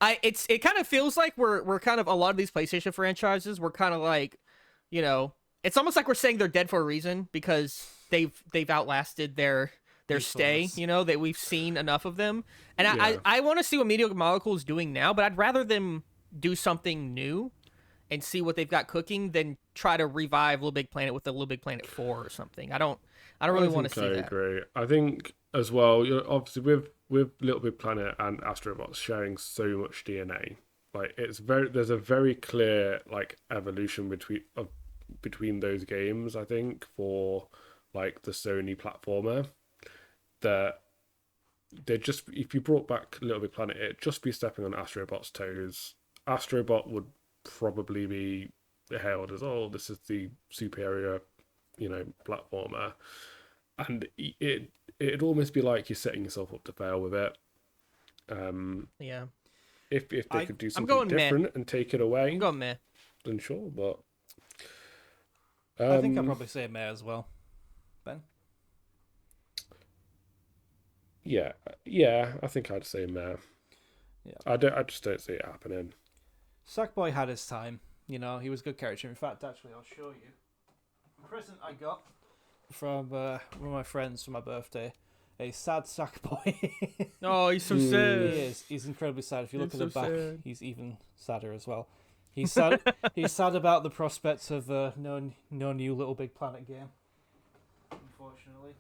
it kind of feels like we're kind of, a lot of these PlayStation franchises, we're kind of like, it's almost like we're saying they're dead for a reason because they've outlasted their stay. You know, that we've seen enough of them, and I want to see what Media Molecule is doing now, but I'd rather them do something new and see what they've got cooking than try to revive Little Big Planet with the Little Big Planet 4 or something. I don't really want to see that. I agree. I think as well, obviously with Little Big Planet and Astrobots sharing so much DNA, like there's a very clear like evolution between those games. I think for like the Sony platformer, that if you brought back Little Big Planet, it'd just be stepping on Astrobot's toes. Astrobot would probably be hailed as, oh, this is the superior, platformer, and it'd almost be like you're setting yourself up to fail with it. Yeah. If they could do something different and take it away, I'm going meh. Then sure, but I think I'd probably say meh as well. Ben? Yeah, I think I'd say meh. Yeah. I just don't see it happening. Sackboy had his time. He was a good character. In fact, actually, I'll show you a present I got from one of my friends for my birthday. A sad Sackboy. Oh, he's so sad. He is. He's incredibly sad. If you look at the back, he's even sadder as well. He's sad. He's sad about the prospects of no new Little Big Planet game, unfortunately.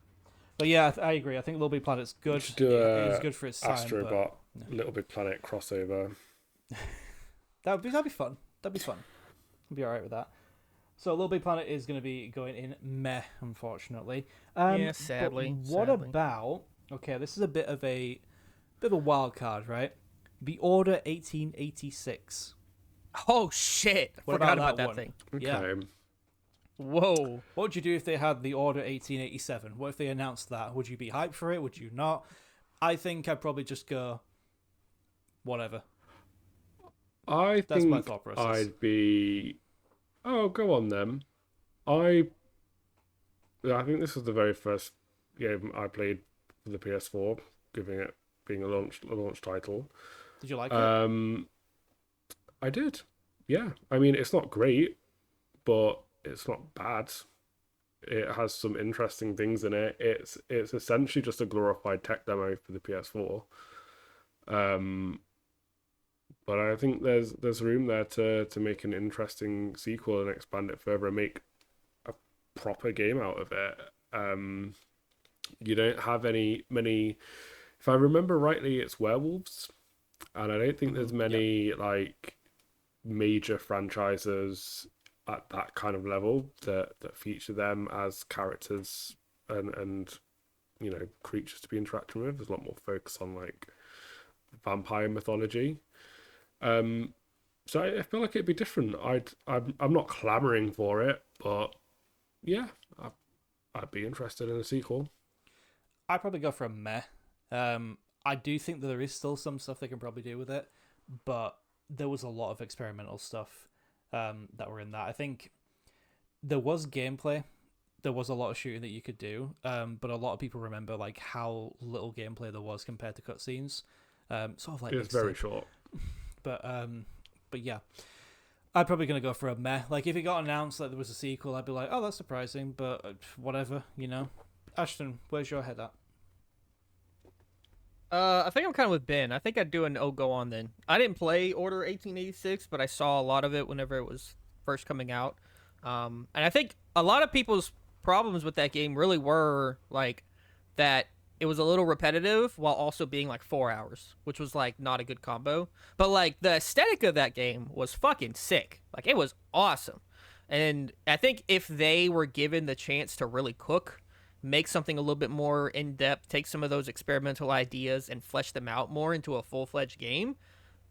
But yeah, I agree. I think Little Big Planet's good. It's good for its time. Astrobot, Little Big Planet crossover. That'd be fun. That'd be fun. I'd be alright with that. So Little Big Planet is going to be going in meh, unfortunately. Yeah, sadly. What about? Okay, this is a bit of a wild card, right? The Order 1886. Oh shit! I forgot about that thing. Okay. Yeah. Whoa. What would you do if they had the Order 1887? What if they announced that? Would you be hyped for it? Would you not? I think I'd probably just go whatever. That's my thought process. I'd be... Oh, go on then. I think this was the very first game I played for the PS4, giving it being a launch title. Did you like it? I did. Yeah. I mean, it's not great, but it's not bad. It has some interesting things in it. It's essentially just a glorified tech demo for the PS4. But I think there's room there to make an interesting sequel and expand it further and make a proper game out of it. You don't have many. If I remember rightly, it's werewolves, and I don't think there's many like major franchises at that kind of level that feature them as characters and creatures to be interacting with. There's a lot more focus on like vampire mythology. So I feel like it'd be different. I'm not clamoring for it, but yeah, I'd be interested in a sequel. I'd probably go for a meh. I do think that there is still some stuff they can probably do with it, but there was a lot of experimental stuff that were in that. I think there was gameplay. There was a lot of shooting that you could do, but a lot of people remember like how little gameplay there was compared to cutscenes. Sort of like it's very short. But yeah, I'm probably gonna go for a meh. Like if it got announced that there was a sequel, I'd be like, oh, that's surprising, but whatever, Ashton, where's your head at? I think I'm kind of with Ben. I think I'd do an go on then. I didn't play Order 1886, but I saw a lot of it whenever it was first coming out. And I think a lot of people's problems with that game really were like that it was a little repetitive while also being like 4 hours, which was like not a good combo. But like the aesthetic of that game was fucking sick. Like it was awesome. And I think if they were given the chance to really cook, make something a little bit more in depth, take some of those experimental ideas and flesh them out more into a full-fledged game,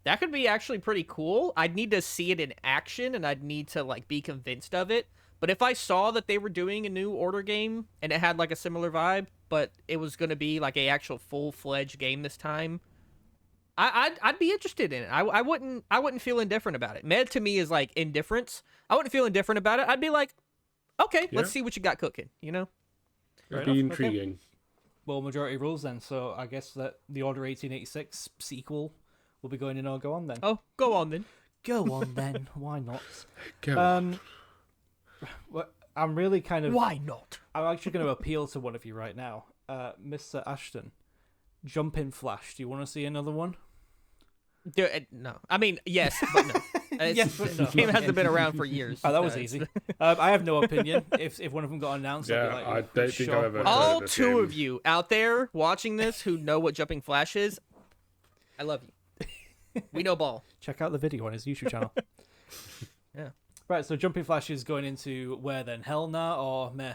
that could be actually pretty cool. I'd need to see it in action and I'd need to like be convinced of it. But if I saw that they were doing a new Order game and it had like a similar vibe, but it was going to be like a actual full-fledged game this time, I'd be interested in it. I wouldn't feel indifferent about it. Med to me is like indifference. I wouldn't feel indifferent about it. I'd be like, okay, let's see what you got cooking, It'd be intriguing. Okay. Well, majority rules then. So I guess that the Order 1886 sequel will be going in or go on then. Oh, go on then. Go on then. Why not? Go on. I'm really kind of... Why not? I'm actually going to appeal to one of you right now. Mr. Ashton, Jumping Flash. Do you want to see another one? No. I mean, yes, but no. Yes, but no. The game hasn't been around for years. Oh, that was easy. I have no opinion. If one of them got announced, I'd be like, I don't think I've ever heard all of this two game. of you out there watching this who know what Jumping Flash is, I love you. We know ball. Check out the video on his YouTube channel. Yeah. Right, so Jumping Flash is going into where then? Hell nah or meh?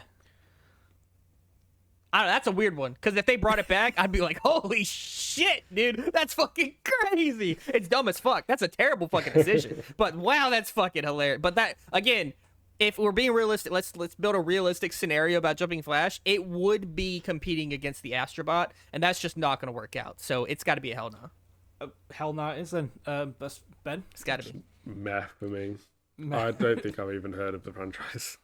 I don't know, that's a weird one, because if they brought it back, I'd be like, holy shit, dude, that's fucking crazy. It's dumb as fuck. That's a terrible fucking decision. But wow, that's fucking hilarious. But that, again, if we're being realistic, let's build a realistic scenario about Jumping Flash. It would be competing against the Astrobot, and that's just not going to work out. So it's got to be a hell no. Hell nah it is then. Ben? It's got to be. Meh for me. Meh. I don't think I've even heard of the franchise.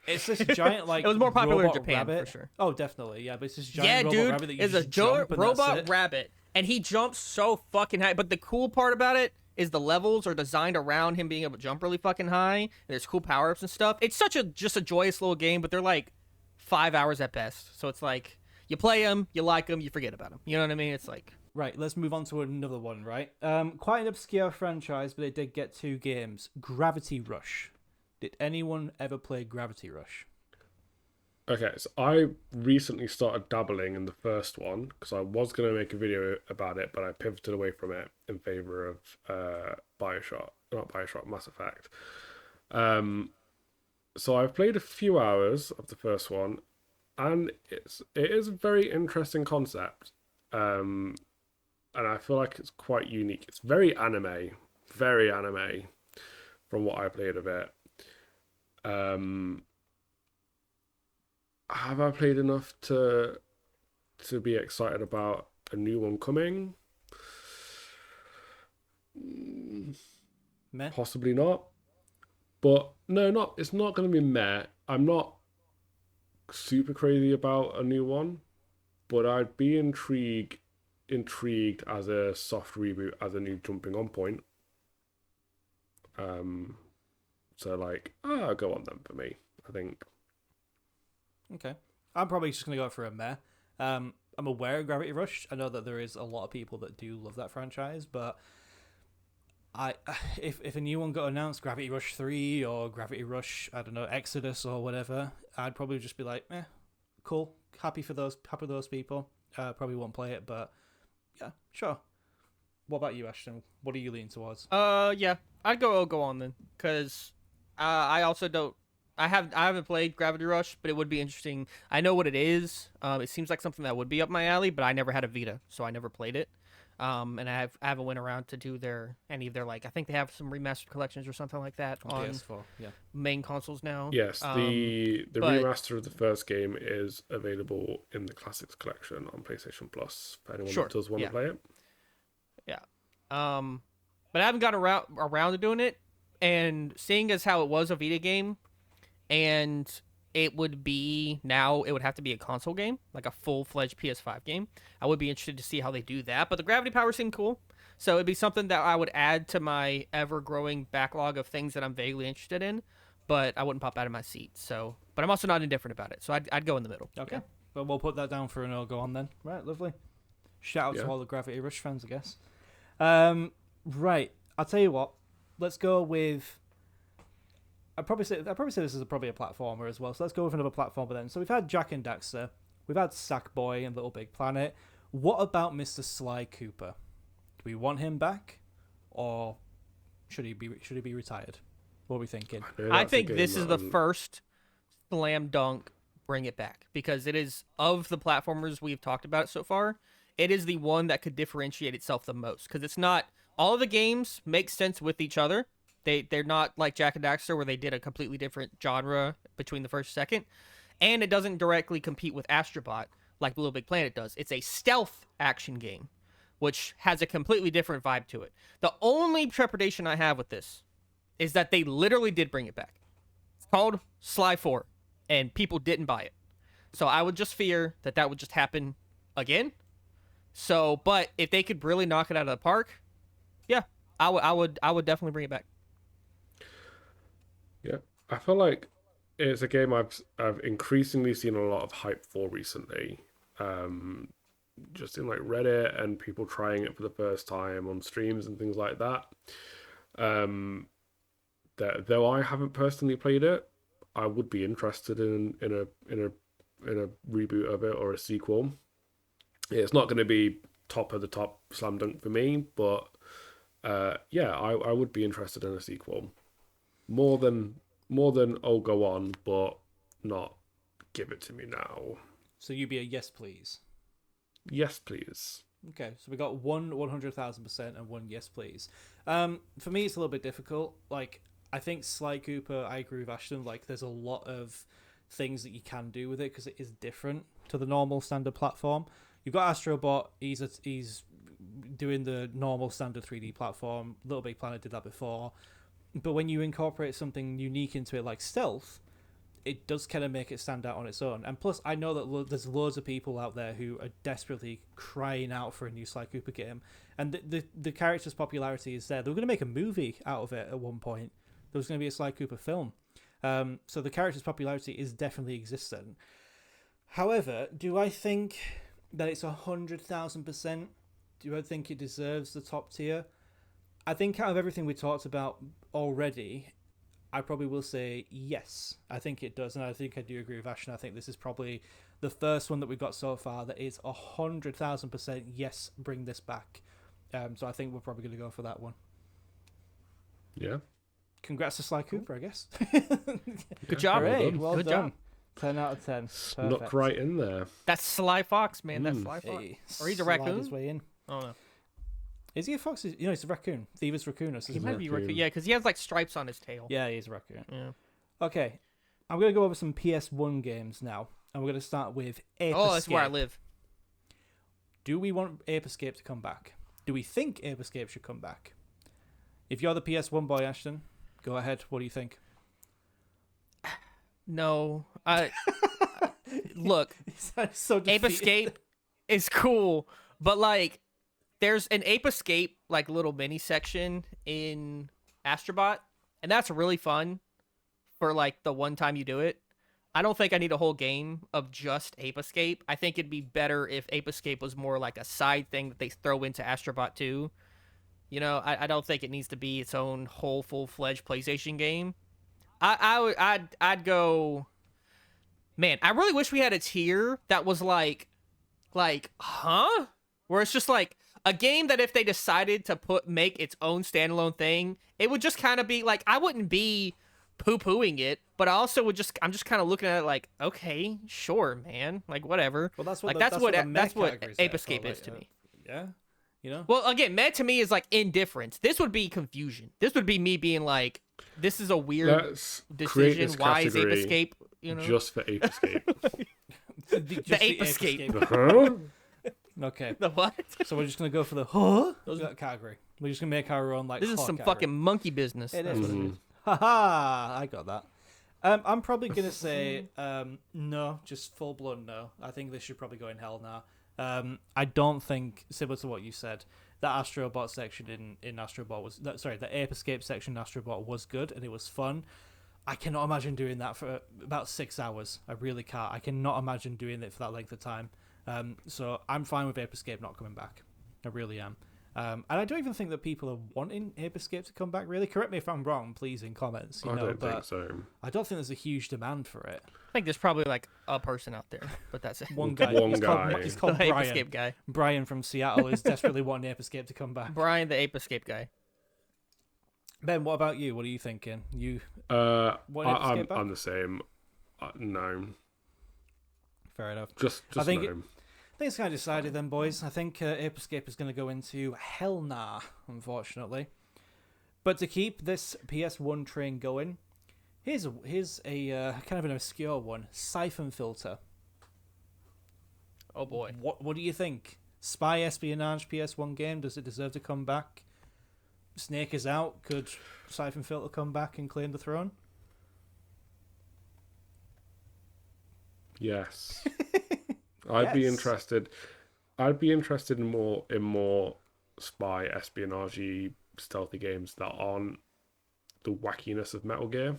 It's this giant, like, It was more popular in robot Japan, rabbit. for sure. Oh, definitely, yeah. But it's this giant robot dude, rabbit that you it's just a jump and that's robot it. rabbit, and he jumps so fucking high. But the cool part about it is the levels are designed around him being able to jump really fucking high. And there's cool power-ups and stuff. It's just a joyous little game, but they're like 5 hours at best. So it's like, you play them, you like them, you forget about them. You know what I mean? It's like... Right, let's move on to another one, right? Quite an obscure franchise, but it did get 2 games. Gravity Rush. Did anyone ever play Gravity Rush? Okay, so I recently started dabbling in the first one because I was going to make a video about it, but I pivoted away from it in favor of Mass Effect. So I've played a few hours of the first one, and it is a very interesting concept, and I feel like it's quite unique. It's very anime from what I played of it. Have I played enough to be excited about a new one coming? Meh? Possibly not. But no, it's not going to be meh. I'm not super crazy about a new one, but I'd be intrigued as a soft reboot, as a new jumping on point. So like, go on then for me, I think. Okay. I'm probably just going to go for a meh. I'm aware of Gravity Rush. I know that there is a lot of people that do love that franchise, but if a new one got announced, Gravity Rush 3 or Gravity Rush, I don't know, Exodus or whatever, I'd probably just be like, cool, happy for those people. Probably won't play it, but yeah, sure. What about you, Ashton? What are you leaning towards? Yeah, I'd go on then, because I also don't. I haven't played Gravity Rush, but it would be interesting. I know what it is. It seems like something that would be up my alley, but I never had a Vita, so I never played it. And I haven't went around to do any of their, like, I think they have some remastered collections or something like that on PS4, yeah. main consoles now. Yes, the remaster of the first game is available in the Classics collection on PlayStation Plus for anyone that does want to play it. Yeah. But I haven't gotten around to doing it, and seeing as how it was a Vita game, and it would have to be a console game, like a full-fledged PS5 game. I would be interested to see how they do that, but the gravity power seemed cool, so it'd be something that I would add to my ever-growing backlog of things that I'm vaguely interested in, but I wouldn't pop out of my seat. So, but I'm also not indifferent about it, so I'd go in the middle. Okay, but we'll put that down for an go on then. Right, lovely. Shout out to all the Gravity Rush fans, I guess. Right, I'll tell you what. Let's go with. I'd probably say this is probably a platformer as well. So let's go with another platformer then. So we've had Jack and Daxter, we've had Sackboy and Little Big Planet. What about Mr. Sly Cooper? Do we want him back, or should he be retired? What are we thinking? I think this is the first slam dunk. Bring it back, because it is, of the platformers we've talked about so far, it is the one that could differentiate itself the most, because it's not all of the games make sense with each other. They're not like Jak and Daxter, where they did a completely different genre between the first and second. And it doesn't directly compete with Astrobot like Little Big Planet does. It's a stealth action game, which has a completely different vibe to it. The only trepidation I have with this is that they literally did bring it back. It's called Sly 4, and people didn't buy it. So I would just fear that would just happen again. So, but if they could really knock it out of the park, yeah, I would definitely bring it back. Yeah, I feel like it's a game I've increasingly seen a lot of hype for recently. Just in like Reddit and people trying it for the first time on streams and things like that. That though I haven't personally played it, I would be interested in a reboot of it or a sequel. It's not going to be top of the top slam dunk for me, but yeah, I would be interested in a sequel. More than oh go on, but not give it to me now. So you'd be a yes, please. Yes, please. Okay, so we got 100,000% and one yes, please. For me, it's a little bit difficult. Like, I think Sly Cooper, I agree with Ashton. Like, there's a lot of things that you can do with it because it is different to the normal standard platform. You've got Astrobot. He's doing the normal standard 3D platform. Little Big Planet did that before. But when you incorporate something unique into it, like stealth, it does kind of make it stand out on its own. And plus, I know that there's loads of people out there who are desperately crying out for a new Sly Cooper game. And the character's popularity is there. They were going to make a movie out of it at one point. There was going to be a Sly Cooper film. So the character's popularity is definitely existent. However, do I think that it's 100,000%? Do I think it deserves the top tier? I think out of everything we talked about already, I probably will say yes. I think it does, and I think I do agree with Ashton. I think this is probably the first one that we've got so far that is 100,000% yes, bring this back. So I think we're probably going to go for that one. Yeah. Congrats to Sly Cooper, I guess. Good job. Hooray, Well well Good done. job. 10 out of 10. Snuck Perfect. right in there. That's Sly Fox, man. That's Sly Fox. Hey, Or he's a slide raccoon? his way in. Oh no. Is he a fox? You know, he's a raccoon. Thieves Raccoonus. He Isn't might he? be raccoon. Yeah, because he has like stripes on his tail. Yeah, he's a raccoon. Yeah. Okay, I'm going to go over some PS1 games now, and we're going to start with Ape Oh, that's Escape. where I live. Do we want Ape Escape to come back? Do we think Ape Escape should come back? If you're the PS1 boy, Ashton, go ahead. What do you think? No. Look, So Ape defeated. Escape is cool, but like, there's an Ape Escape like little mini section in Astrobot, and that's really fun for like the one time you do it. I don't think I need a whole game of just Ape Escape. I think it'd be better if Ape Escape was more like a side thing that they throw into Astrobot 2. You know, I don't think it needs to be its own whole full-fledged PlayStation game. I'd go. Man, I really wish we had a tier that was like, huh? Where it's just like a game that if they decided to make its own standalone thing, it would just kind of be like, I wouldn't be poo-pooing it, but I also would I'm just kind of looking at it like, okay, sure, man, like whatever. Well, that's what like the that's what category's Ape there Escape for, is to me. Yeah, you know. Well, again, meh to me is like indifference. This would be confusion. This would be me being like, this is a weird Let's create decision. this Why is Ape category Escape? You know, just for Ape Escape. the Ape Escape. Huh? Okay, the what? so we're just gonna go for the that category. We're just gonna make our own like. This is huh some category. fucking monkey business. It is what it is. Haha, I got that. I'm probably gonna say no, just full blown no. I think this should probably go in hell now. I don't think, similar to what you said, that Astrobot section in Astrobot was the Ape Escape section in Astrobot was good and it was fun. I cannot imagine doing that for about 6 hours. I really can't. I cannot imagine doing it for that length of time. So I'm fine with Ape Escape not coming back. I really am. And I don't even think that people are wanting Ape Escape to come back, really. Correct me if I'm wrong, please, in comments. I don't think so. I don't think there's a huge demand for it. I think there's probably like a person out there, but that's it. One guy. One he's guy. Called, he's called The Ape Brian. Escape guy. Brian from Seattle is desperately wanting Ape Escape to come back. Brian, the Ape Escape guy. Ben, what about you? What are you thinking? You I'm Escape back? the same. No, Fair enough. just I think no. I think it's kind of decided then, boys. I think Ape Escape is going to go into hell nah, unfortunately. But to keep this PS1 train going, here's a kind of an obscure one: Siphon Filter. Oh boy. What do you think? Spy espionage PS1 game. Does it deserve to come back? Snake is out. Could Siphon Filter come back and claim the throne? Yes. I'd be interested. I'd be interested in more spy espionage stealthy games that aren't the wackiness of Metal Gear.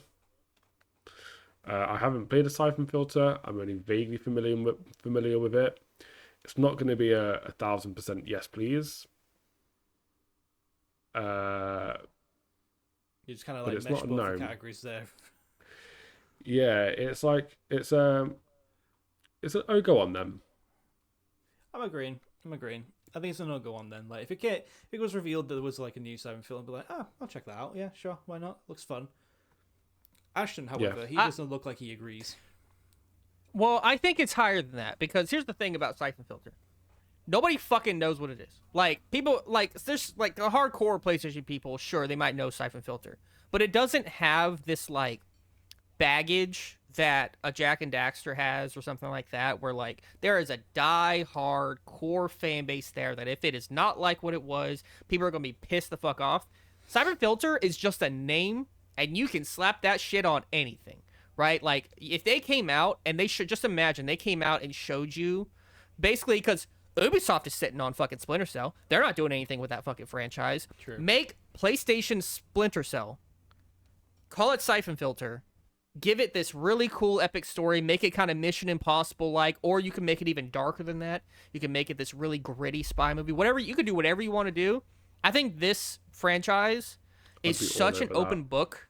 I haven't played a Siphon Filter. I'm only vaguely familiar with it. It's not going to be a 1,000% yes, please. You just kind of like mesh both the categories there. Yeah, it's like it's an oh, go on then. I'm agreeing. I think it's a no go on then. Like if it was revealed that there was like a new Siphon Filter, I'd be like, I'll check that out. Yeah, sure, why not? Looks fun. Ashton, however, he doesn't look like he agrees. Well, I think it's higher than that because here's the thing about Siphon Filter. Nobody fucking knows what it is. Like, people, like, there's, like, the hardcore PlayStation people, sure, they might know Siphon Filter. But it doesn't have this, like, baggage that a Jack and Daxter has or something like that, where, like, there is a die-hard core fan base there that if it is not like what it was, people are going to be pissed the fuck off. Siphon Filter is just a name, and you can slap that shit on anything, right? Like, if they came out, and they should just imagine, they came out and showed you, basically, because Ubisoft is sitting on fucking Splinter Cell. They're not doing anything with that fucking franchise. True. Make PlayStation Splinter Cell. Call it Siphon Filter. Give it this really cool epic story. Make it kind of Mission Impossible-like, or you can make it even darker than that. You can make it this really gritty spy movie. Whatever, you can do whatever you want to do. I think this franchise is such an open book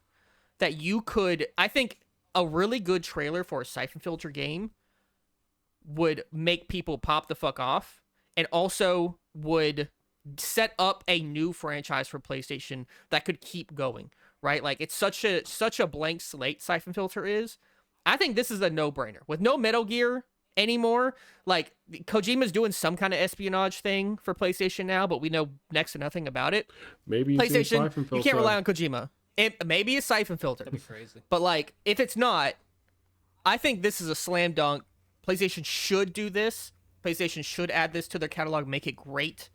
that you could... I think a really good trailer for a Siphon Filter game would make people pop the fuck off and also would set up a new franchise for PlayStation that could keep going, right? Like, it's such a blank slate Siphon Filter is. I think this is a no-brainer. With no Metal Gear anymore, like, Kojima's doing some kind of espionage thing for PlayStation now, but we know next to nothing about it. Maybe PlayStation, Siphon Filter. You can't rely on Kojima. It maybe a Siphon Filter. That'd be crazy. But, like, if it's not, I think this is a slam dunk. PlayStation should do this. PlayStation should add this to their catalog, make it great,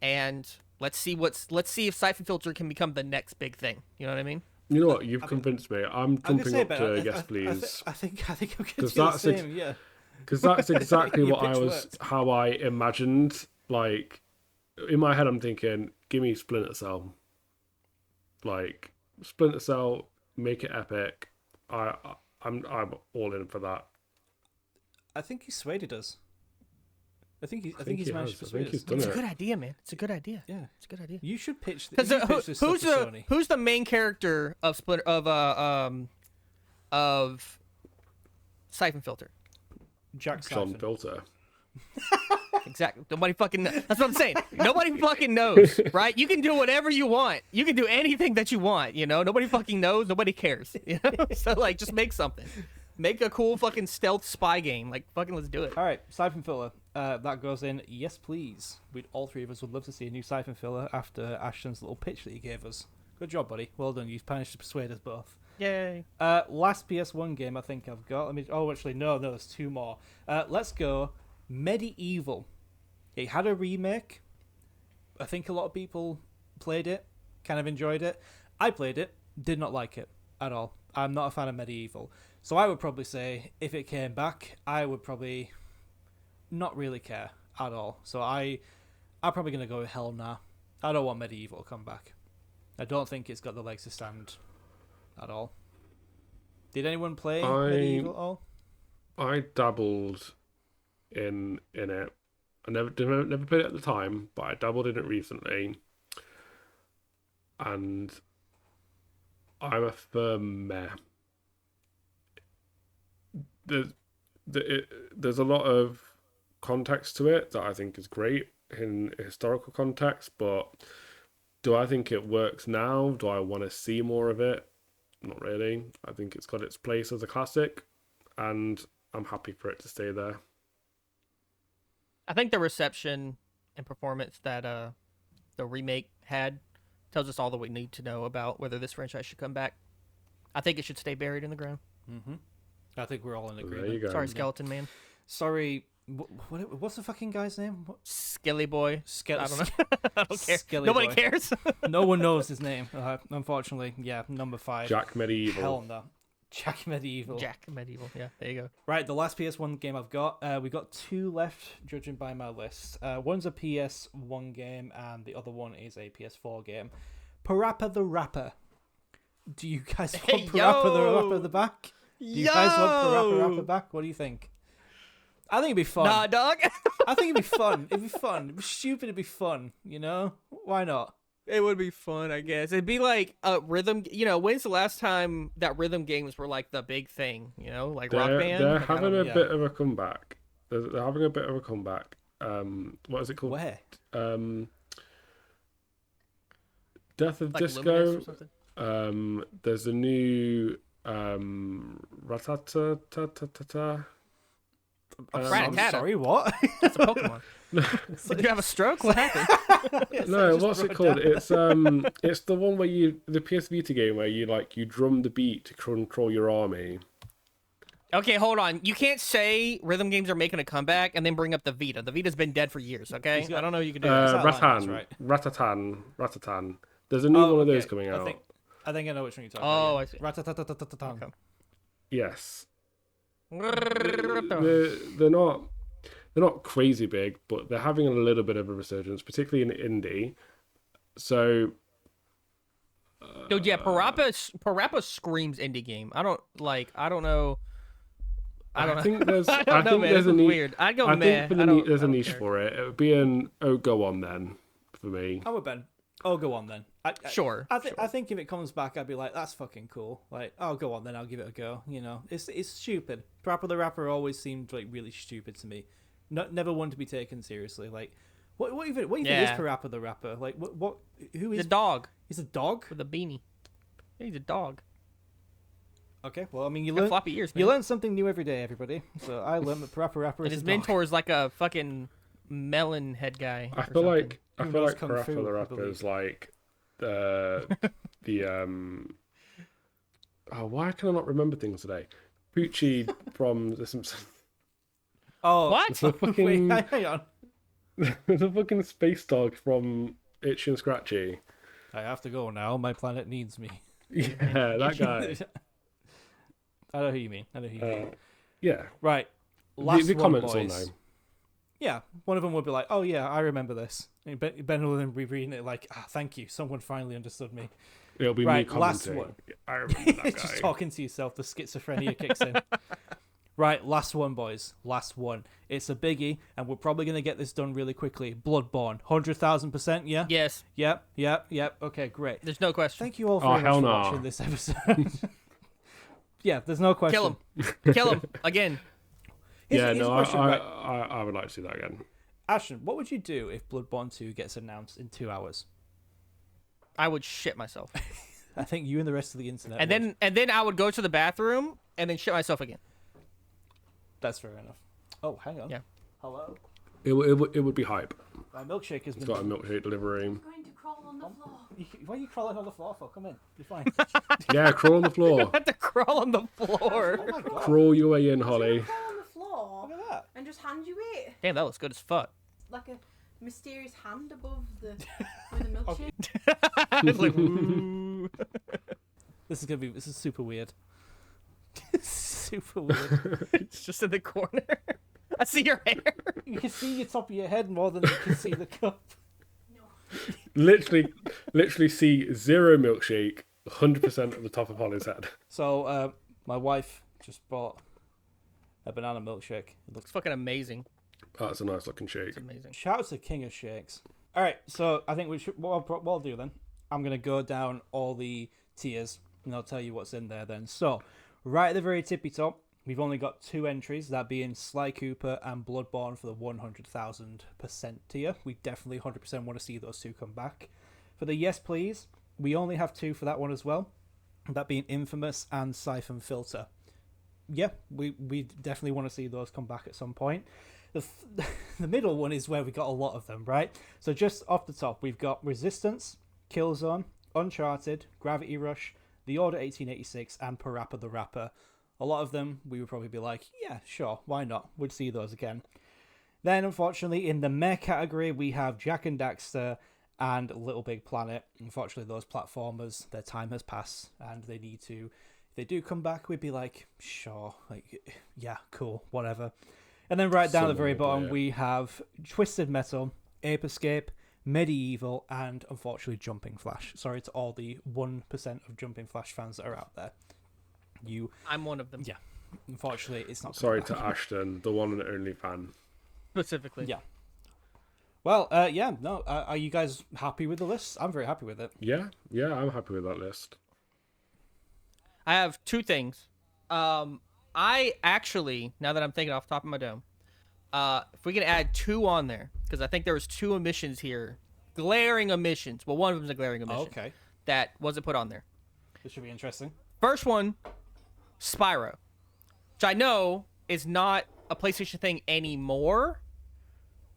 and let's see if Siphon Filter can become the next big thing. You know what I mean? You know what? You've convinced me. I'm jumping up to yes, please. I think I'm gonna do the same. Yeah. Because that's exactly how I imagined. Like, in my head, I'm thinking, give me Splinter Cell. Like, Splinter Cell, make it epic. I'm all in for that. I think he's swayed us. I think he's managed to persuade us. It's a good idea, man. It's a good idea. Yeah, it's a good idea. You should pitch. Because who's the main character of Siphon Filter? Jack Sean Filter. Exactly. Nobody fucking. That's what I'm saying. Nobody fucking knows, right? You can do whatever you want. You can do anything that you want. You know, nobody fucking knows. Nobody cares. You know, so like, just make something. Make a cool fucking stealth spy game. Like, fucking let's do it. All right, Siphon Filler. That goes in, yes, please. All three of us would love to see a new Siphon Filler after Ashton's little pitch that he gave us. Good job, buddy. Well done. You've managed to persuade us both. Yay. Last PS1 game I think I've got. Actually, no, there's two more. Let's go. Medieval. It had a remake. I think a lot of people played it, kind of enjoyed it. I played it, did not like it at all. I'm not a fan of Medieval. So I would probably say, if it came back, I would probably not really care at all. So I'm probably going to go with hell nah. I don't want Medieval to come back. I don't think it's got the legs to stand at all. Did anyone play Medieval at all? I dabbled in it. I never played it at the time, but I dabbled in it recently. And I'm a firm meh. There's a lot of context to it that I think is great in historical context, but do I think it works now? Do I want to see more of it? Not really. I think it's got its place as a classic, and I'm happy for it to stay there. I think the reception and performance that the remake had tells us all that we need to know about whether this franchise should come back. I think it should stay buried in the ground. Mm-hmm. I think we're all in agreement. There you go. Sorry, Skeleton Man. Sorry, what's the fucking guy's name? Skilly Boy. I don't know. I don't care. Skelly Nobody Boy. cares. No one knows his name. Unfortunately, yeah, number 5. Jack Medieval. Hell no. Jack Medieval. Jack Medieval. Yeah, there you go. Right, the last PS1 game I've got. We got 2 left, judging by my list. One's a PS1 game, and the other one is a PS4 game. Parappa the Rapper. Do you guys want Parappa the Rapper at the back? Do you guys want Parappa back? What do you think? I think it'd be fun. Nah, dog. I think it'd be fun. It'd be fun. It'd be stupid. It'd be fun. You know? Why not? It would be fun, I guess. It'd be like a rhythm. When's the last time that rhythm games were like the big thing? Like Rock Band. They're Like, having a bit of a comeback. They're having a bit of a comeback. What is it called? Where? Death of like Disco. Luminous or something? There's a new Ratatata. I'm sorry, what? That's a Pokemon. Did you have a stroke? What happened? No, what's it called? It's the one where the PS Vita game where you drum the beat to control your army. Okay, hold on. You can't say rhythm games are making a comeback and then bring up the Vita. The Vita's been dead for years. Okay, I don't know if you can do that. Ratatan. There's a new one of those coming out. I think I know which one you're talking about. Oh, I see. Ratatatatatan. Yes. They're not crazy big, but they're having a little bit of a resurgence, particularly in indie. So, dude, yeah, Parappa screams indie game. I don't know. I think there's. I don't know, man. This is weird. I'd go meh. There's a niche for it. It would be go on then for me. I'm with Ben. Oh, go on then. Sure. I think if it comes back, I'd be like, that's fucking cool. Like, oh, go on then. I'll give it a go. It's stupid. Parappa the Rapper always seemed like really stupid to me. Never one to be taken seriously. Like, what even is Parappa the Rapper? Like, what? Who is? He's a dog. He's a dog with a beanie. Yeah, he's a dog. Okay, well, I mean, you learn floppy ears. Man. You learn something new every day, everybody. So I learned that Parappa Rapper is his a mentor is like a fucking melon head guy. I feel like Parappa the Rapper is like the oh, why can I not remember things today? Poochie from The Simpsons. Oh, what? The fucking, wait, hang on. The fucking space dog from Itchy and Scratchy. I have to go now. My planet needs me. Yeah, that guy. I know who you mean. Yeah. Right. Last the one, comments boys. will know. Yeah, one of them would be like, "Oh yeah, I remember this." And Ben will then be reading it like, "Thank you, someone finally understood me." It'll be me commenting. Last one. I remember that guy. Just talking to yourself. The schizophrenia kicks in. Right, last one, boys. Last one. It's a biggie, and we're probably gonna get this done really quickly. Bloodborne, 100,000%. Yeah. Yes. Yep. Okay, great. There's no question. Thank you all very much for watching this episode. Yeah, there's no question. Kill him again. I would like to see that again. Ashton, what would you do if Bloodborne 2 gets announced in 2 hours? I would shit myself. I think you and the rest of the internet and then I would go to the bathroom and then shit myself again. That's fair enough. Oh, hang on. Yeah. Hello? It would be hype. My milkshake has been... Got a milkshake delivery. I'm going to crawl on the floor. Why are you crawling on the floor for? Come in. You're fine. Yeah, crawl on the floor. I have to crawl on the floor. Oh my God. Crawl your way in, Holly. Crawl on the floor. Look at that. And just hand you it. Damn, that looks good as fuck. Like a mysterious hand above the with a milkshake. It's like, woo. This is super weird. Super weird. It's just in the corner. I see your hair. You can see your top of your head more than you can see the cup. No. Literally see zero milkshake, 100% at the top of Holly's head. So, my wife just bought a banana milkshake. It looks It's fucking amazing. Oh, that's a nice looking shake. It's amazing. Shout out to King of Shakes. All right, so I think we should. What I'll do then, I'm gonna go down all the tiers and I'll tell you what's in there then. So, right at the very tippy top, we've only got 2 entries, that being Sly Cooper and Bloodborne for the 100,000% tier. We definitely 100% want to see those 2 come back. For the Yes Please, we only have 2 for that one as well, that being Infamous and Siphon Filter. Yeah, we definitely want to see those come back at some point. The middle one is where we got a lot of them, right? So just off the top, we've got Resistance, Killzone, Uncharted, Gravity Rush, The Order 1886, and Parappa the Rapper. A lot of them, we would probably be like, yeah, sure, why not? We'd see those again. Then, unfortunately, in the meh category, we have Jak and Daxter and Little Big Planet. Unfortunately, those platformers, their time has passed, and they need to... If they do come back, we'd be like, sure, like, yeah, cool, whatever. And then right down at the very bottom, we have Twisted Metal, Ape Escape, Medieval, and, unfortunately, Jumping Flash. Sorry to all the 1% of Jumping Flash fans that are out there. I'm one of them. Yeah. Unfortunately, it's not. Sorry to Ashton, the one and only fan. Specifically. Yeah. Well, yeah, no. Are you guys happy with the list? I'm very happy with it. Yeah, I'm happy with that list. I have two things. I actually, now that I'm thinking off the top of my dome, if we can add 2 on there, because I think there was 2 omissions here, glaring omissions. Well, one of them is a glaring omission. Okay. That wasn't put on there. This should be interesting. First one, Spyro, which I know is not a PlayStation thing anymore.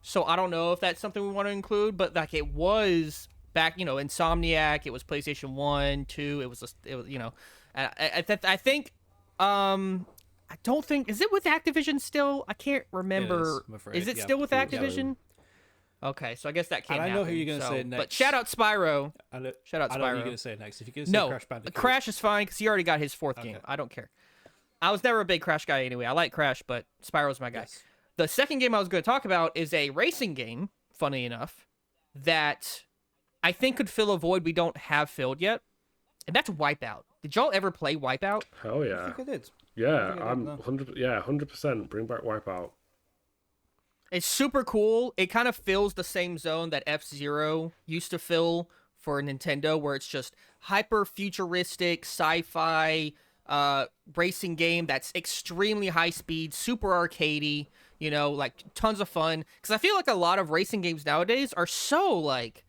So I don't know if that's something we want to include, but like it was back, Insomniac. It was PlayStation 1, 2. It was I think, I don't think, is it with Activision still? I can't remember. It is, I'm afraid. Is it Yeah. still with Yeah. Activision? Okay, so I guess that can't And I happen. know who you're gonna say But next. shout out Spyro. I Shout out know what you're Spyro. going to say next. If you're going to say No, Crash Bandicoot. Crash is fine because he already got his 4th game. I don't care. I was never a big Crash guy anyway. I like Crash, but Spyro's my guy. Yes. The second game I was going to talk about is a racing game, funny enough, that I think could fill a void we don't have filled yet, and that's Wipeout. Did y'all ever play Wipeout? Hell I yeah. think I did. Yeah, I I'm don't know. 100%. Bring back Wipeout. It's super cool. It kind of fills the same zone that F-Zero used to fill for Nintendo, where it's just hyper futuristic sci-fi racing game that's extremely high speed, super arcadey, like tons of fun. Because I feel like a lot of racing games nowadays are so like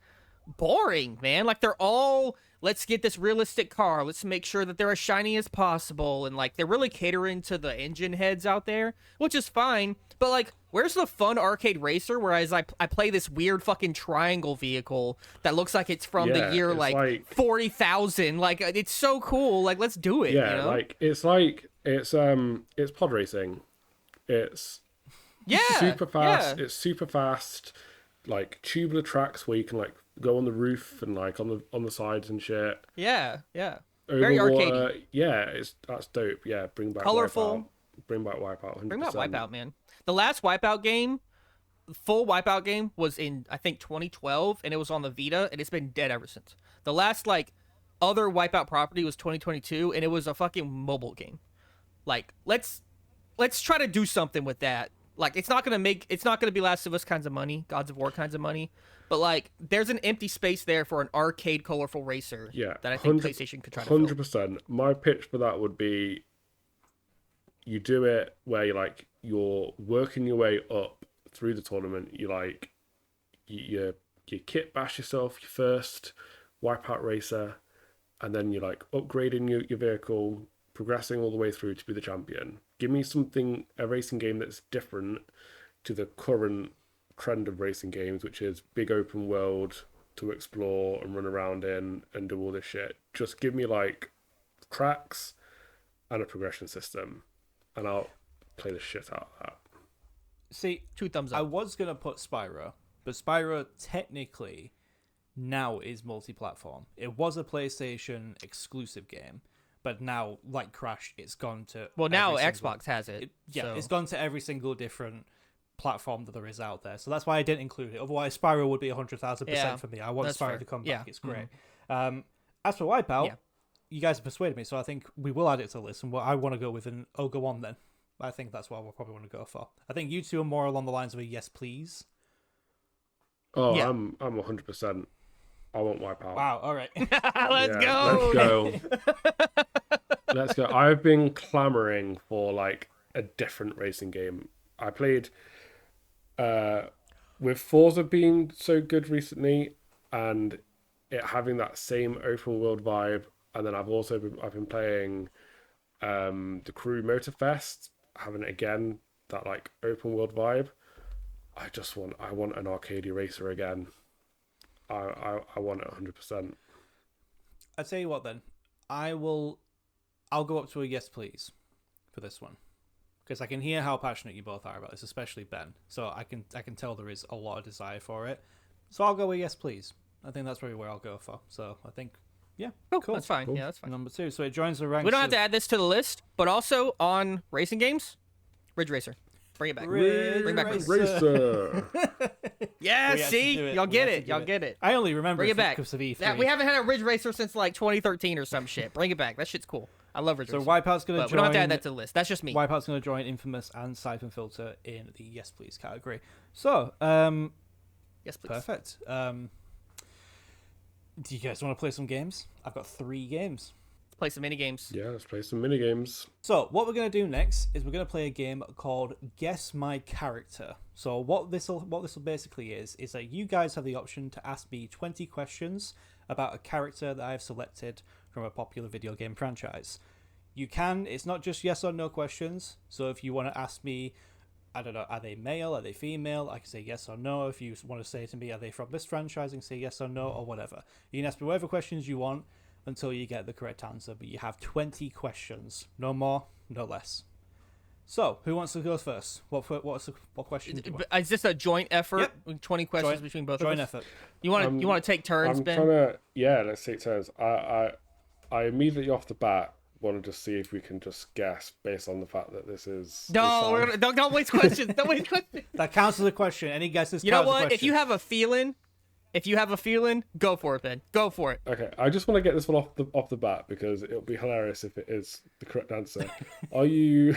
boring, man. Like they're all, let's get this realistic car, let's make sure that they're as shiny as possible, and like they're really catering to the engine heads out there, which is fine. But like, where's the fun arcade racer? Whereas I play this weird fucking triangle vehicle that looks like it's from the year it's like 40,000. Like it's so cool. Like let's do it. Yeah, it's pod racing. It's super fast. Yeah. It's super fast. Like tubular tracks where you can like go on the roof and like on the sides and shit. Yeah. Over Very water. arcadey. Yeah, that's dope. Yeah, bring back Colorful. Wipeout. Bring back Wipeout. 100%. Bring that Wipeout, man. The last Wipeout game, full Wipeout game, was in I think 2012, and it was on the Vita, and it's been dead ever since. The last like other Wipeout property was 2022, and it was a fucking mobile game. Like let's try to do something with that. Like it's not gonna be Last of Us kinds of money, Gods of War kinds of money, but like there's an empty space there for an arcade colorful racer. Yeah, that I think PlayStation could try to fill. 100%. My pitch for that would be, you do it where you're working your way up through the tournament. You kit bash yourself your first Wipeout racer, and then you're like upgrading your vehicle, progressing all the way through to be the champion. Give me a racing game that's different to the current trend of racing games, which is big open world to explore and run around in and do all this shit. Just give me like tracks and a progression system, and I'll play the shit out of that. See, 2 thumbs up. I was going to put Spyro, but Spyro technically now is multi-platform. It was a PlayStation exclusive game, but now, like Crash, it's gone to... Well, now Xbox has it. It's gone to every single different platform that there is out there. So that's why I didn't include it. Otherwise, Spyro would be 100,000% for me. I want Spyro to come back. It's great. As for Wipeout, you guys have persuaded me, so I think we will add it to the list. And what I want to go with, and go on then. I think that's what we'll probably want to go for. I think you two are more along the lines of a yes, please. Oh, yeah. I'm 100%. I want Wipeout. Wow, all right. Let's go. Let's go. I've been clamoring for like a different racing game. I played with Forza being so good recently, and it having that same open world vibe. And then I've been playing the Crew Motorfest, having it again, that like open world vibe. I want an arcade racer again. I want it 100%. I'll tell you what then. I'll go up to a yes please for this one, because I can hear how passionate you both are about this, especially Ben. So I can tell there is a lot of desire for it. So I'll go with yes please. I think that's probably where I'll go for. So I think, yeah, cool. That's fine. Cool. Yeah, that's fine. Number 2. So it joins the ranks. We don't have to add this to the list, but also on racing games, Ridge Racer. Bring it back. Ridge Bring back Racer. Yeah, We had to see? do it. Y'all We get had to it. do Y'all it. get it. I only remember Bring it back. because of E3. Yeah, we haven't had a Ridge Racer since like 2013 or some shit. Bring it back. That shit's cool. I love Ridge So Racer. Wipeout's going to But join. we don't have to add that to the list. That's just me. Wipeout's going to join Infamous and Siphon Filter in the Yes Please category. So, Yes, please. perfect. Do you guys want to play some games? I've got 3 games. Let's play some mini games. Yeah, let's play some minigames. So, what we're going to do next is we're going to play a game called Guess My Character. So, what this will basically is that you guys have the option to ask me 20 questions about a character that I have selected from a popular video game franchise. You can, it's not just yes or no questions. So, if you want to ask me, I don't know, are they male, are they female? I can say yes or no. If you want to say to me, are they from this franchise? I can say yes or no or whatever. You can ask me whatever questions you want until you get the correct answer, but you have 20 questions. No more, no less. So, who wants to go first? What question do you want? Is this a joint effort? Yep. 20 questions between both of us? Joint effort. You want to take turns, I'm Ben? trying to. Yeah, let's take turns. I immediately off the bat want to just see if we can just guess based on the fact that this is. No, we're gonna, don't waste questions. Don't waste questions. That counts as a question. Any guesses You know count as a what? question. If you have a feeling, go for it, Ben. Go for it. Okay, I just want to get this one off the bat because it'll be hilarious if it is the correct answer. Are you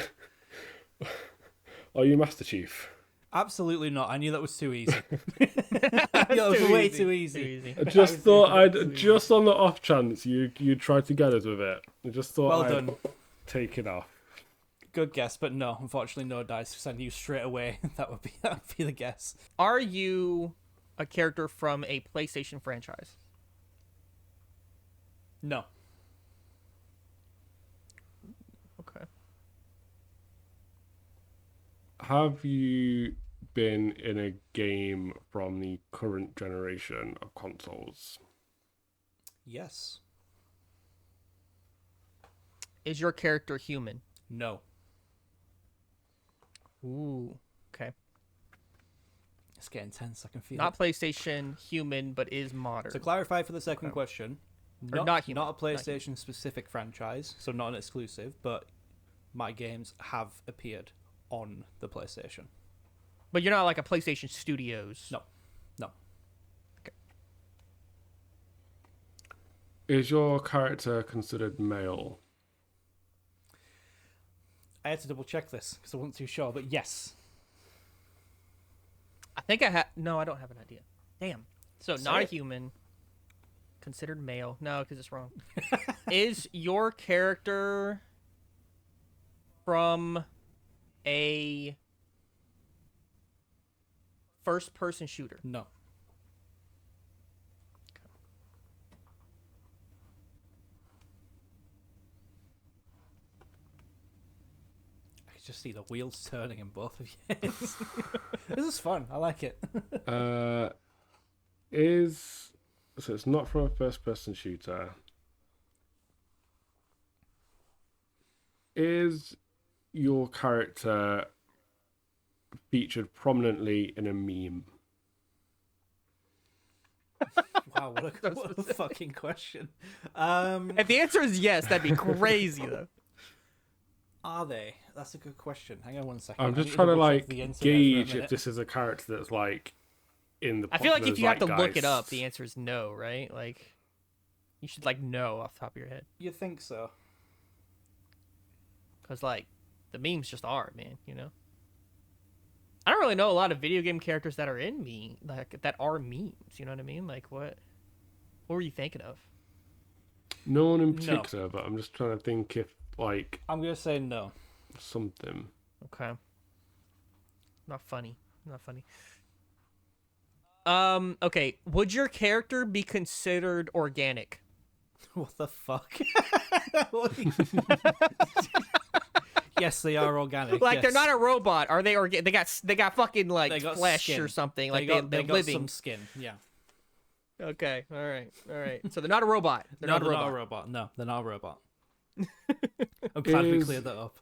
Master Chief? Absolutely not. I knew that was too easy. That was way too easy. I just thought just on the off chance you'd try to get us with it. I just thought Well I'd done. take it off. Good guess, but no, unfortunately, no dice. Because I knew straight away that would be the guess. Are you a character from a PlayStation franchise? No. Okay. Have you been in a game from the current generation of consoles? Yes. Is your character human? No. Ooh. Okay. It's getting tense. I can feel Not it. PlayStation human, but is modern. To clarify for the second question, Or not human. not a PlayStation specific franchise, so not an exclusive, but my games have appeared on the PlayStation. But you're not like a PlayStation Studios. No. Is your character considered male? I had to double check this because I wasn't too sure, but yes. I think I have. No, I don't have an idea. Damn. So Say not a it. human. Considered male. No, because it's wrong. Is your character from a first-person shooter? No. I can just see the wheels turning in both of you. This is fun. I like it. So it's not from a first-person shooter. Is your character featured prominently in a meme? Wow, what a fucking question. If the answer is yes, that'd be crazy, though. Are they? That's a good question. Hang on one second. I'm I just need to trying to double check like the internet for a gauge if minute. this is a character that's like in the. I feel like if you have to look it up, zeitgeist. the answer is no, right? Like, you should like know off the top of your head, You think so? because like the memes just are, man. You know. I don't really know a lot of video game characters that are in that are memes. You know what I mean? Like what were you thinking of? No one in particular, but I'm just trying to think if like I'm gonna say no. something. Okay. Not funny. Okay. Would your character be considered organic? What the fuck? Yes, they are organic. Like yes. they're not a robot. Are they organic? They got fucking like They got flesh skin. or something. They Like got they're living. some skin. Yeah. Okay. All right. So they're not a robot. They're not a robot. Not a robot. No, they're not a robot. I'm glad we cleared that up.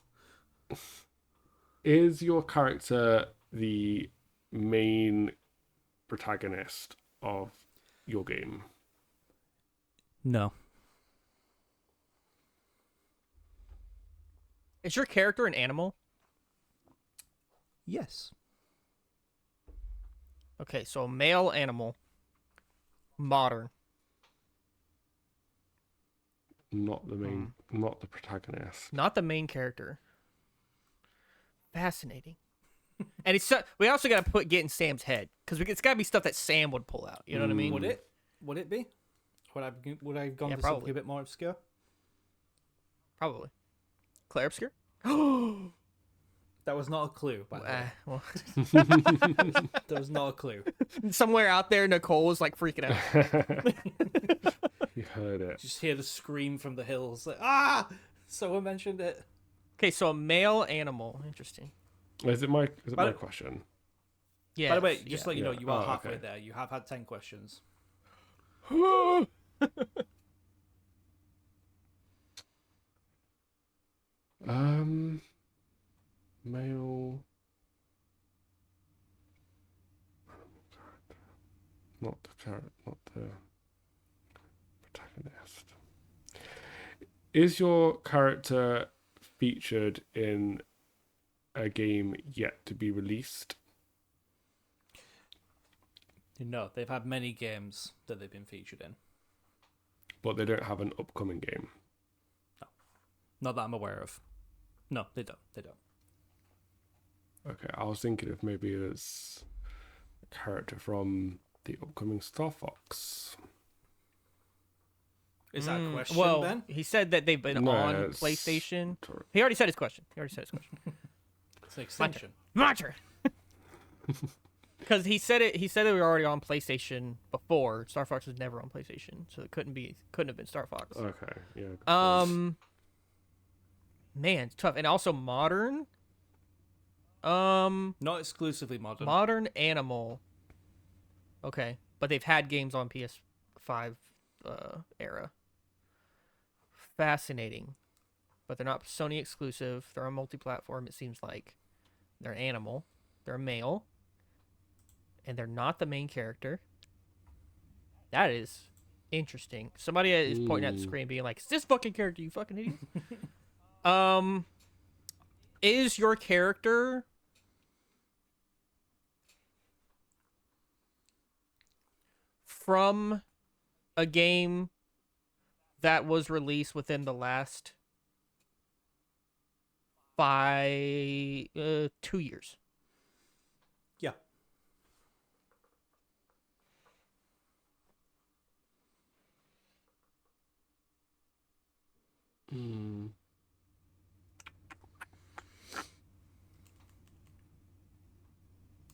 Is your character the main protagonist of your game? No. Is your character an animal? Yes. Okay, so a male animal, modern. Not the main, not the protagonist. Not the main character. Fascinating. And it's we also got to get in Sam's head because it's got to be stuff that Sam would pull out. You know what I mean? Would it? Would it be? Would I have gone Yeah, to probably. something a bit more obscure? Probably. Claire obscure? That was not a clue, by the way. Well, That was not a clue. somewhere out there, Nicole was like freaking out. You heard it. Just hear the scream from the hills. Like, ah! Someone mentioned it. Okay, so a male animal. Interesting. Is it my question? Yeah. By the way, just to let you know, Yeah. you are Oh, halfway okay. there. You have had 10 questions. Male. Not the protagonist. Is your character featured in a game yet to be released? No, they've had many games that they've been featured in. But they don't have an upcoming game. Not that I'm aware of. No, they don't. They don't. Okay, I was thinking if maybe it's a character from the upcoming Star Fox. Is that a question, well, Ben? he said that they've been No, on it's- PlayStation. He already said his question. It's an extension. Roger. Because he said it. He said they were already on PlayStation before. Star Fox was never on PlayStation, so it couldn't have been Star Fox. Okay, yeah. good point. Man, it's tough, and also modern. Not exclusively modern. Modern animal. Okay, but they've had games on PS5 era. Fascinating, but they're not Sony exclusive. They're on multi-platform. It seems like they're an animal. They're a male, and they're not the main character. That is interesting. Somebody is pointing at the screen, being like, "It's this fucking character, you fucking idiot." Is your character from a game that was released within the last 2 years? Yeah.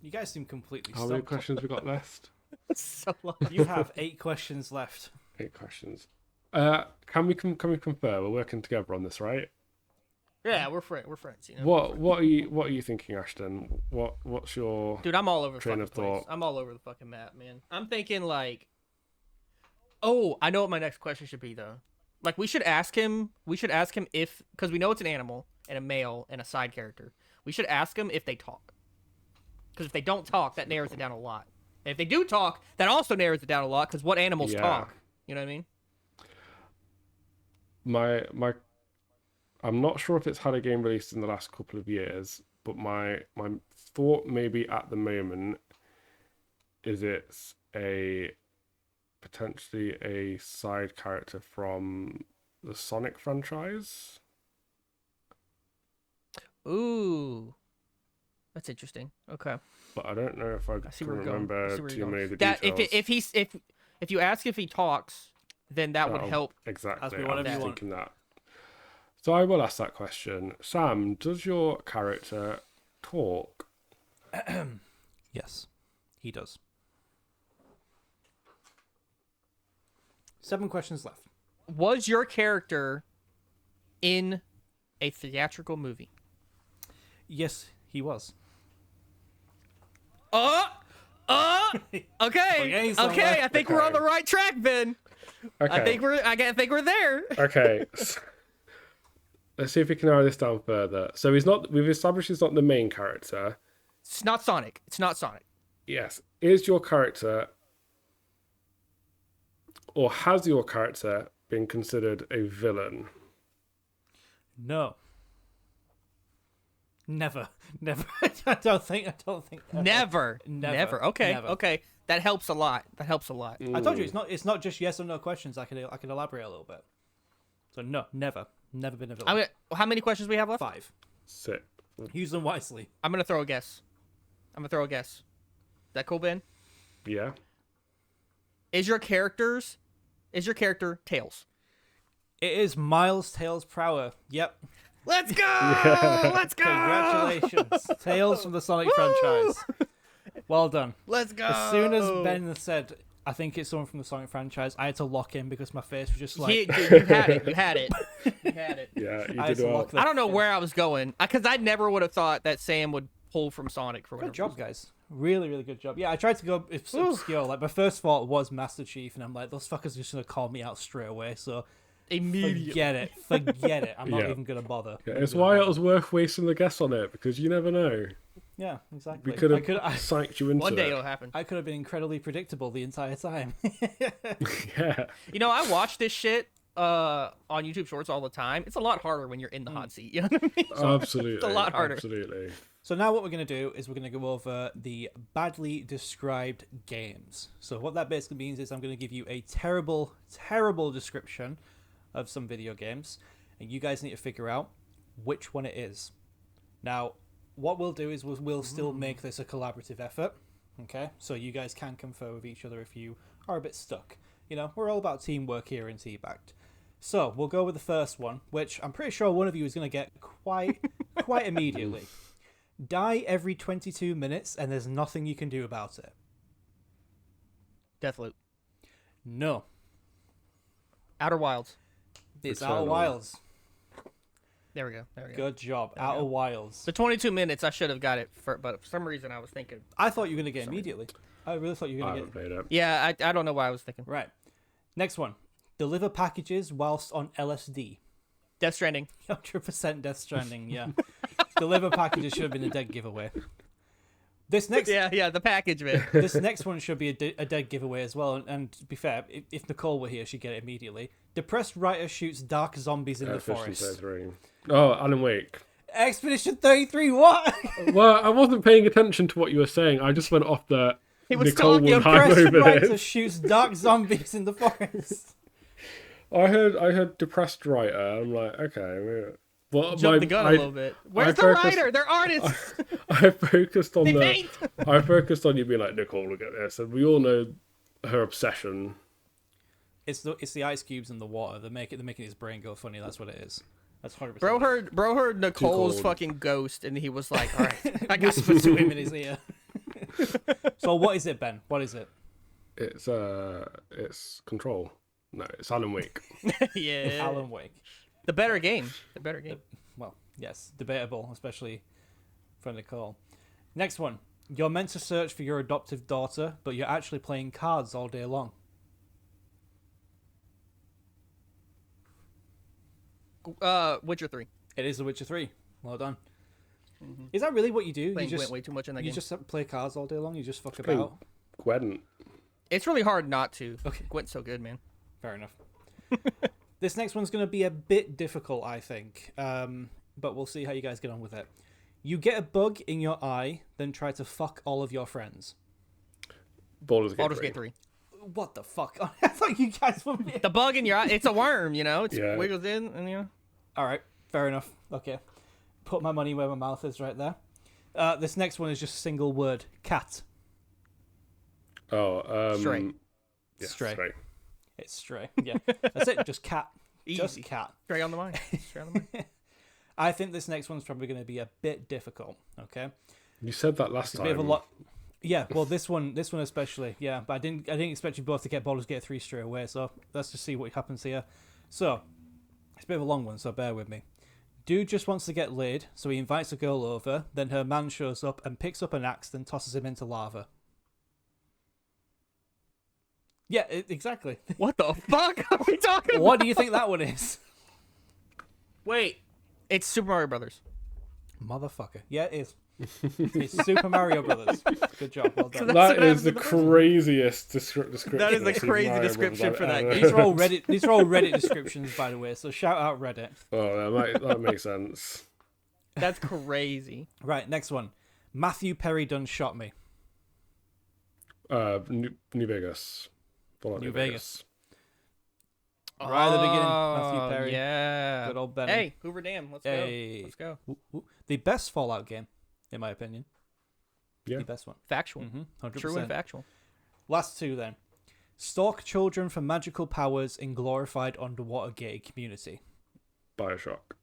You guys seem completely How many stumped. questions we got left? So long. You have 8 questions left. 8 questions. Can we confer? We're working together on this, right? Yeah, we're friends. You know? What are you thinking, Ashton? What's your Dude, I'm all over the train fucking of place. thought? I'm all over the fucking map, man. I'm thinking like, oh, I know what my next question should be though. Like we should ask him if, because we know it's an animal and a male and a side character. We should ask him if they talk. Because if they don't talk, that narrows it down a lot. And if they do talk, that also narrows it down a lot. Because what animals Yeah. talk? You know what I mean? My I'm not sure if it's had a game released in the last couple of years, but my thought maybe at the moment is it's potentially a side character from the Sonic franchise. Ooh, that's interesting. Okay. But I don't know if I see can where we're going. I remember see where too you're many of the That details. if you ask if he talks, then that would That'll- help. Exactly. Ask me I whatever was you want. thinking that. So I will ask that question. Sam, does your character talk? Yes, he does. 7 questions left. Was your character in a theatrical movie? Yes, he was. Okay. Okay, so Okay, I think we're on the right track, Ben. Okay. I think we're there. Okay. Let's see if we can narrow this down further. So we've established he's not the main character. It's not Sonic. Yes. Is your character, or has your character been considered a villain? No. Never. I don't think. Never. Okay. Never. Okay. That helps a lot. I told you it's not just yes or no questions. I can elaborate a little bit. So no, never been a villain. How many questions we have left? 5. 6. Use them wisely. I'm gonna throw a guess. Is that cool, Ben? Yeah. Is your character Tails? It is Miles Tails Prower. Yep. Let's go! Let's go! Congratulations, Tails from the Sonic franchise. Well done. Let's go! As soon as Ben said, "I think it's someone from the Sonic franchise," I had to lock in because my face was just like, you had it. Yeah, you I did had to well. lock the- I don't know where I was going because I never would have thought that Sam would pull from Sonic for whatever. Good job, guys. Really, really good job. Yeah, I tried to go obscure. Like my first thought was Master Chief, and I'm like, those fuckers are just gonna call me out straight away. So Immediately. Forget it. I'm not Yeah. even gonna bother. Yeah, it's why it was worth wasting the guess on it, because you never know. Yeah, exactly. We could have I psyched you into One day it. it'll happen. could have been incredibly predictable the entire time. Yeah. You know, I watch this shit on YouTube Shorts all the time. It's a lot harder when you're in the hot seat. You know what I mean? Absolutely. It's a lot harder. Absolutely. So now what we're going to do is we're going to go over the badly described games. So what that basically means is I'm going to give you a terrible, terrible description of some video games, and you guys need to figure out which one it is. Now, what we'll do is we'll still make this a collaborative effort, okay? So you guys can confer with each other if you are a bit stuck. You know, we're all about teamwork here in Teabagged. So we'll go with the first one, which I'm pretty sure one of you is going to get quite immediately. Die every 22 minutes, and there's nothing you can do about it. Deathloop. No. Outer Wilds. It's Eternal. Outer Wilds. There we go. Good job. There we Outer go. Wilds. The 22 minutes, I should have got it, but for some reason I was thinking. I thought you were going to get immediately. I really thought you were I going to haven't get... played it. Yeah, I don't know why I was thinking. Right. Next one. Deliver packages whilst on LSD. Death Stranding. 100% Death Stranding, yeah. Deliver packages should have been a dead giveaway. This next... Yeah, the package, man. This next one should be a dead giveaway as well. And to be fair, if Nicole were here, she'd get it immediately. Depressed writer shoots dark zombies in the Expedition forest. 33. Oh, Alan Wake. Expedition 33, what? Well, I wasn't paying attention to what you were saying. I just went off the He was Nicole talking. will hang Depressed over writer this. shoots dark zombies in the forest. I heard depressed writer. I'm like, okay. Well, Jump the gun a little bit. Where's the writer? They're artists. I focused on They paint. I focused on you being like, Nicole, look at this, and we all know her obsession. It's the ice cubes in the water. They're making his brain go funny. That's what it is. That's 100%. Bro heard Nicole's cold. fucking ghost, and he was like, "All right, I got whisper to him in his ear. So what is it, Ben? What is it? It's Control. No, it's Alan Wake. yeah." Alan Wake. The better game. Well, yes, debatable, especially for Nicole. Next one. You're meant to search for your adoptive daughter, but you're actually playing cards all day long. Witcher 3. It is The Witcher 3. Well done. Mm-hmm. Is that really what you do? Playing You just way too much in that you game. just play cards all day long? You just fuck Playing about? Gwen. It's really hard not to. Okay. Gwent's so good, man. Fair enough. This next one's going to be a bit difficult, I think. But we'll see how you guys get on with it. You get a bug in your eye, then try to fuck all of your friends. Baldur's Baldur's Gate Gate 3. What the fuck? I thought you guys were... The bug in your eye, it's a worm, you know? It Yeah. wiggles in, and you know. All right, fair enough. Okay. Put my money where my mouth is right there. This next one is just a single word. Cat. Stray. Yeah, Stray. Stray. It's stray. Yeah. That's it. Just cat. Just Easy. cat. Straight on the mind. Straight on the mind. I think this next one's probably going to be a bit difficult. Okay. You said that last It's a time. bit of a lot. Yeah, well, this one especially. Yeah, but I didn't expect you both to get Baldur's Gate 3 straight away. So let's just see what happens here. So it's a bit of a long one, so bear with me. Dude just wants to get laid, so he invites a girl over. Then her man shows up and picks up an axe, then tosses him into lava. Yeah, exactly. What the fuck are we talking about? What do you think that one is? Wait. It's Super Mario Brothers. Motherfucker. Yeah, it is. It's Super Mario Brothers. Good job. Well done. That's That what is the happens in the craziest description. That is the of Super crazy Mario description Brothers for that I've game. ever heard. These are all Reddit descriptions, by the way. So shout out Reddit. Oh, that makes sense. That's crazy. Right, next one. Matthew Perry done shot me. New Vegas. Fallout New Vegas. Oh, Right at the beginning, Matthew Perry. Yeah. Good old Benny. Hey, Hoover Dam. Let's Hey. go. Let's go. Ooh. The best Fallout game, in my opinion. Yeah. The best one. Factual. 100%. True and factual. Last two then. Stalk children for magical powers in glorified underwater gated community. Bioshock.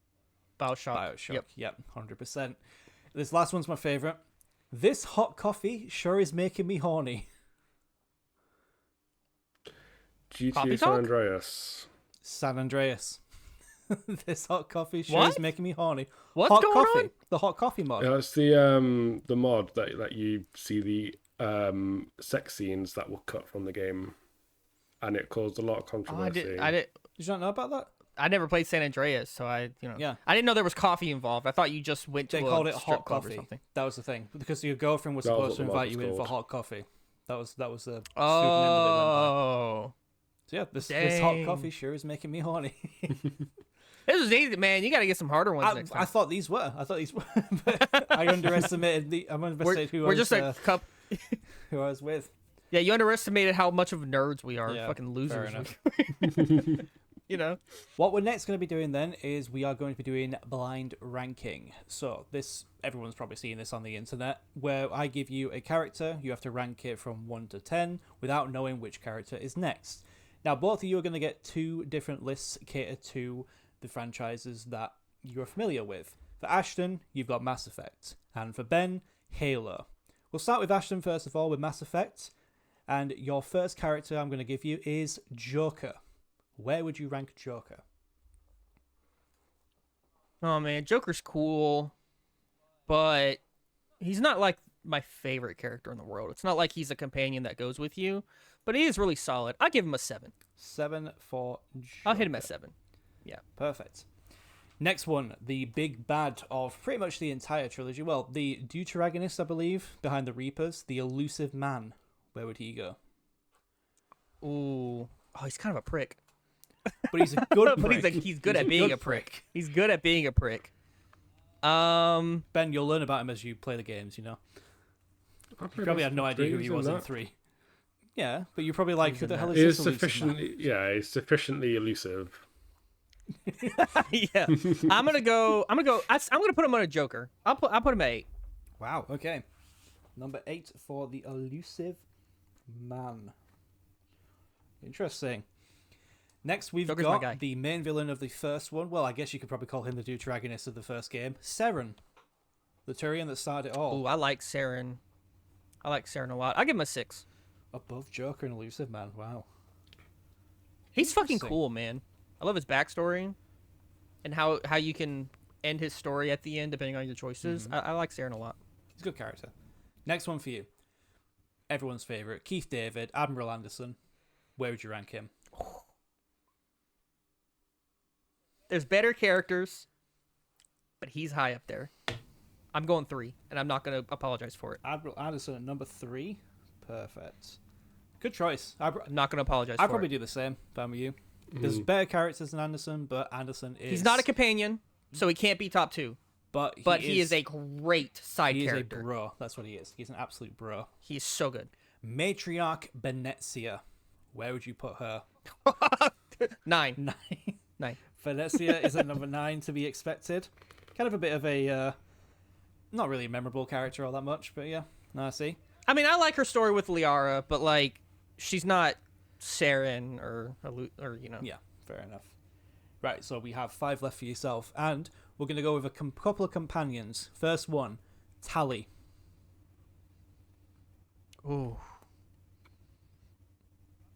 Bioshock. Yep, 100%. This last one's my favorite. This hot coffee sure is making me horny. GTA Coffee San Talk? Andreas. San Andreas. This hot coffee sure What? is making me horny. What's hot going coffee. on? The hot coffee mod. Yeah, it's the mod that you see the sex scenes that were cut from the game, and it caused a lot of Oh, controversy. Did you not know about that? I never played San Andreas, so Yeah. I didn't know there was coffee involved. I thought you just went to They a called it strip hot club or coffee. something. That was the thing, because your girlfriend was That supposed was to what the mod invite was you in for called. hot coffee. That was the pseudonym that it went by. Oh, So yeah, this hot dang. coffee sure is making me horny. this is easy, man. You got to get some harder ones next I time. thought these were. but I underestimated who We're I was, just a cup. who I was with. Yeah, you underestimated how much of nerds we are. Yeah, Fucking fair losers. enough. You know. What we're next going to be doing then is we are going to be doing blind ranking. So this, everyone's probably seen this on the internet, where I give you a character, you have to rank it from 1 to 10 without knowing which character is next. Now both of you are going to get two different lists catered to the franchises that you're familiar with. For Ashton, you've got Mass Effect, and for Ben, Halo. We'll start with Ashton first of all with Mass Effect, and your first character I'm going to give you is Joker. Where would you rank Joker? Oh man, Joker's cool, but he's not like my favorite character in the world. It's not like he's a companion that goes with you, but he is really solid. I'll give him a 7. 7 for Joker. I'll hit him at 7. Yeah. Perfect. Next one, the big bad of pretty much the entire trilogy. Well, the deuteragonist, I believe, behind the Reapers, the elusive man. Where would he go? Ooh. Oh, he's kind of a prick. But he's a good But prick. he's good at being a prick. He's good at being a prick. Ben, you'll learn about him as you play the games, you know. You probably had no idea who he was in 3. Yeah, but you're probably like, who the hell is It's this elusive man? it's sufficiently elusive. Yeah. I'm gonna put him on a Joker. I'll put him at 8. Wow, okay. Number 8 for the elusive man. Interesting. Next, we've Joker's my guy. got the main villain of the first one. Well, I guess you could probably call him the deuteragonist of the first game. Saren. The Turian that started it all. Ooh, I like Saren. I like Saren a lot. I'll give him a 6. Above Joker and elusive man. Wow. He's fucking Interesting. cool, man. I love his backstory and how you can end his story at the end depending on your choices. I like Saren a lot. He's a good character. Next one for you. Everyone's favorite. Keith David, Admiral Anderson. Where would you rank him? There's better characters, but he's high up there. I'm going 3, and I'm not going to apologize for it. Admiral Anderson at number 3. Perfect. Good choice. I'm not going to apologize I'd for probably it. do the same if I'm with you. There's better characters than Anderson, but Anderson is... He's not a companion, so he can't be top 2. But he is a great side he character. Is a bro. That's what he is. He's an absolute bro. He's so good. Matriarch Venezia. Where would you put her? 9. 9. Venezia is at number 9 to be expected. Kind of a bit of a... not really a memorable character all that much, but yeah. No, I see. I mean, I like her story with Liara, but like, she's not Saren or you know. Yeah, fair enough. Right, so we have 5 left for yourself, and we're going to go with a couple of companions. First one, Tally. Ooh.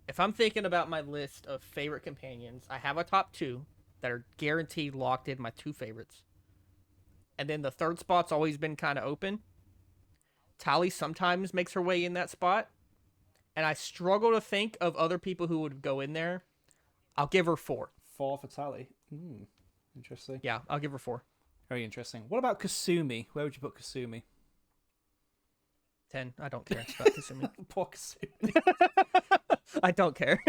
If I'm thinking about my list of favorite companions, I have a top 2 that are guaranteed locked in my 2 favorites. And then the third spot's always been kind of open. Tally sometimes makes her way in that spot. And I struggle to think of other people who would go in there. I'll give her 4. 4 for Tally. Interesting. Yeah, I'll give her 4. Very interesting. What about Kasumi? Where would you put Kasumi? 10. I don't care about Kasumi. Poor Kasumi. I don't care.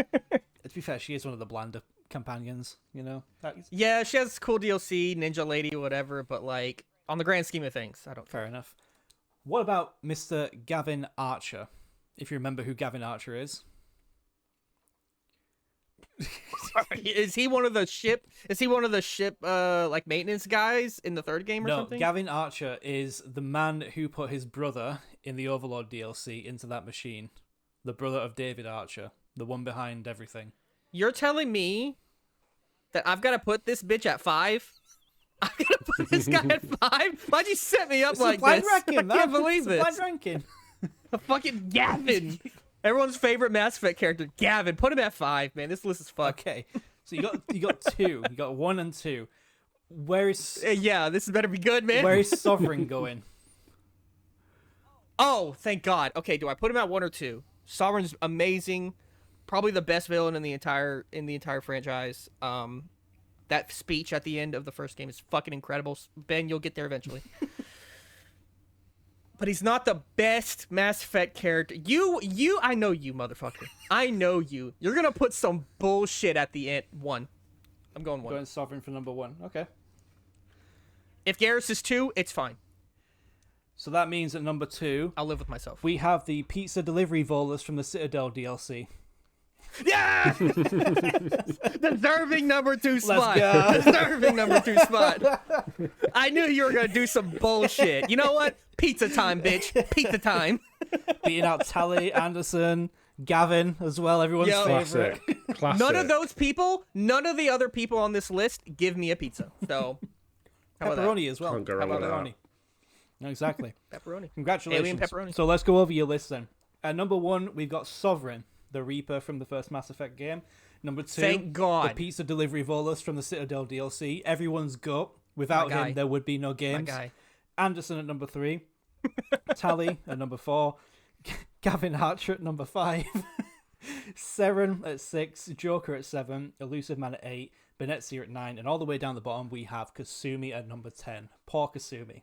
To be fair, she is one of the blander companions, you know? Yeah, she has cool DLC, Ninja Lady, whatever, but like, On the grand scheme of things, I don't. Fair enough. What about Mr. Gavin Archer? If you remember who Gavin Archer is. Is he one of the ship? Is he one of the ship like maintenance guys in the third game or something? No, Gavin Archer is the man who put his brother in the Overlord DLC into that machine. The brother of David Archer, the one behind everything. You're telling me that I've got to put this bitch at 5? I've got to put this guy at 5? Why'd you set me up It's like a blind this? ranking, I can't believe it's a blind this. ranking. A fucking Gavin. Everyone's favorite Mass Effect character, Gavin. Put him at 5, man. This list is fucked. Okay, so you got 2. You got 1 and 2. Where is Yeah, this better be good, man. where is Sovereign going? Oh, thank God. Okay, do I put him at 1 or 2? Sovereign's amazing. Probably the best villain in the entire franchise. That speech at the end of the first game is fucking incredible. Ben, you'll get there eventually. But he's not the best Mass Effect character. I know you, motherfucker. I know you. You're gonna put some bullshit at the end. 1. I'm going 1. Going Sovereign for number 1. Okay. If Garrus is 2, it's fine. So that means at number 2, I'll live with myself. we have the pizza delivery volus from the Citadel DLC. Yeah! Deserving number 2 spot. go. Deserving number 2 spot. I knew you were going to do some bullshit. You know what? Pizza time, bitch. Pizza time. Beating out Tally, Anderson, Gavin as well, everyone's Yo. favorite. Classic. None of those people, none of the other people on this list give me a pizza. So, how about Pepperoni as well. Can't go How wrong about with that. pepperoni? No, exactly. that? Pepperoni. Congratulations. Alien pepperoni. So let's go over your list then. At number 1, we've got Sovereign, the Reaper from the first Mass Effect game. Number 2, Thank God. the pizza delivery volus from the Citadel DLC. Everyone's goat. Without My guy. him, there would be no My games. guy. Anderson at number 3. Tally at number 4. Gavin Archer at number 5. Seren at 6. Joker at 7. Elusive Man at 8. Benezia at 9. And all the way down the bottom, we have Kasumi at number 10. Poor Kasumi.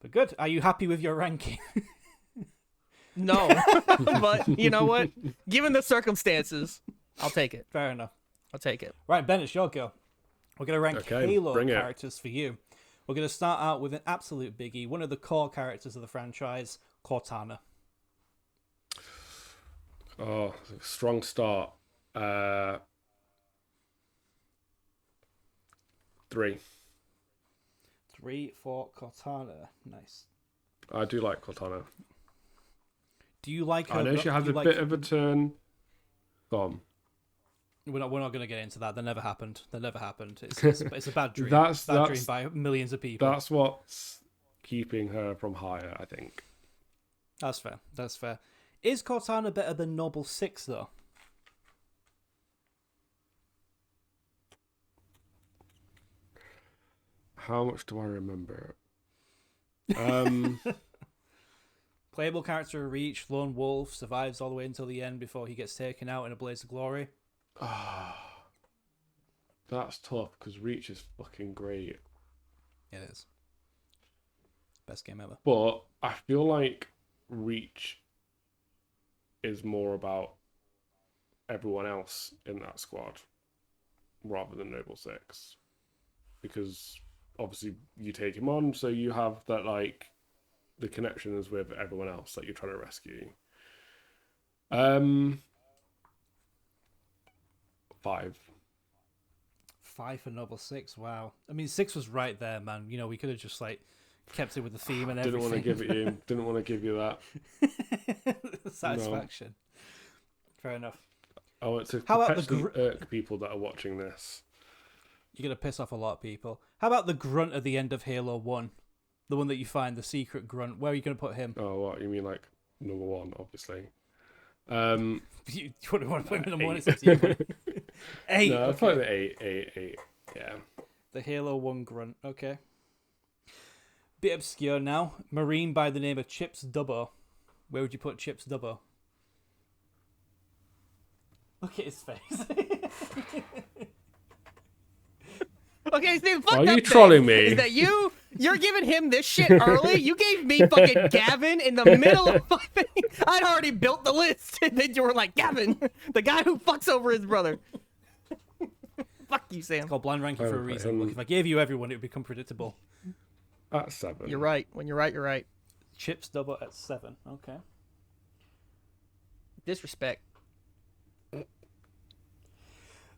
But good. Are you happy with your ranking? No. But you know what? Given the circumstances, I'll take it. Fair enough. I'll take it. Right, Ben, it's your go. We're going to rank Okay, Halo bring it. characters for you. We're going to start out with an absolute biggie, one of the core characters of the franchise, Cortana. Oh, strong start. 3. 3 for Cortana. Nice. I do like Cortana. Do you like her? I know she has a bit of a turn. Gone. We're not going to get into that. That never happened. It's a bad dream. That's dream by millions of people. That's what's keeping her from higher, I think. That's fair. Is Cortana better than Noble 6, though? How much do I remember? Playable character Reach, Lone Wolf, survives all the way until the end before he gets taken out in a blaze of glory. That's tough because Reach is fucking great. It is. Best game ever. But I feel like Reach is more about everyone else in that squad rather than Noble 6. Because obviously you take him on, so you have that, like, the connections with everyone else that you're trying to rescue. 5. 5 for Noble 6, wow. I mean, 6 was right there, man. You know, we could have just, like, kept it with the theme and everything. Didn't want to give you that. Satisfaction. No. Fair enough. I want to How about perpetually irk people that are watching this. You're going to piss off a lot of people. How about the grunt at the end of Halo 1? The one that you find, the secret grunt. Where are you going to put him? Oh, what? You mean, like, number 1, obviously. You wouldn't want to put him in number 1. It's up to you. 8. No, I'd Okay. put it 8. Yeah. The Halo 1 grunt. Okay. Bit obscure now. Marine by the name of Chips Dubbo. Where would you put Chips Dubbo? Look at his face. Okay, see, the fucked Are you up trolling thing me? Is that you're giving him this shit early? You gave me fucking Gavin in the middle of fucking... I'd already built the list, and then you were like, Gavin, the guy who fucks over his brother. Fuck you, Sam. It's called blind ranking for a reason. Look, if I gave you everyone, it would become predictable. at 7. You're right. When you're right, you're right. Chips double at 7. Okay. Disrespect.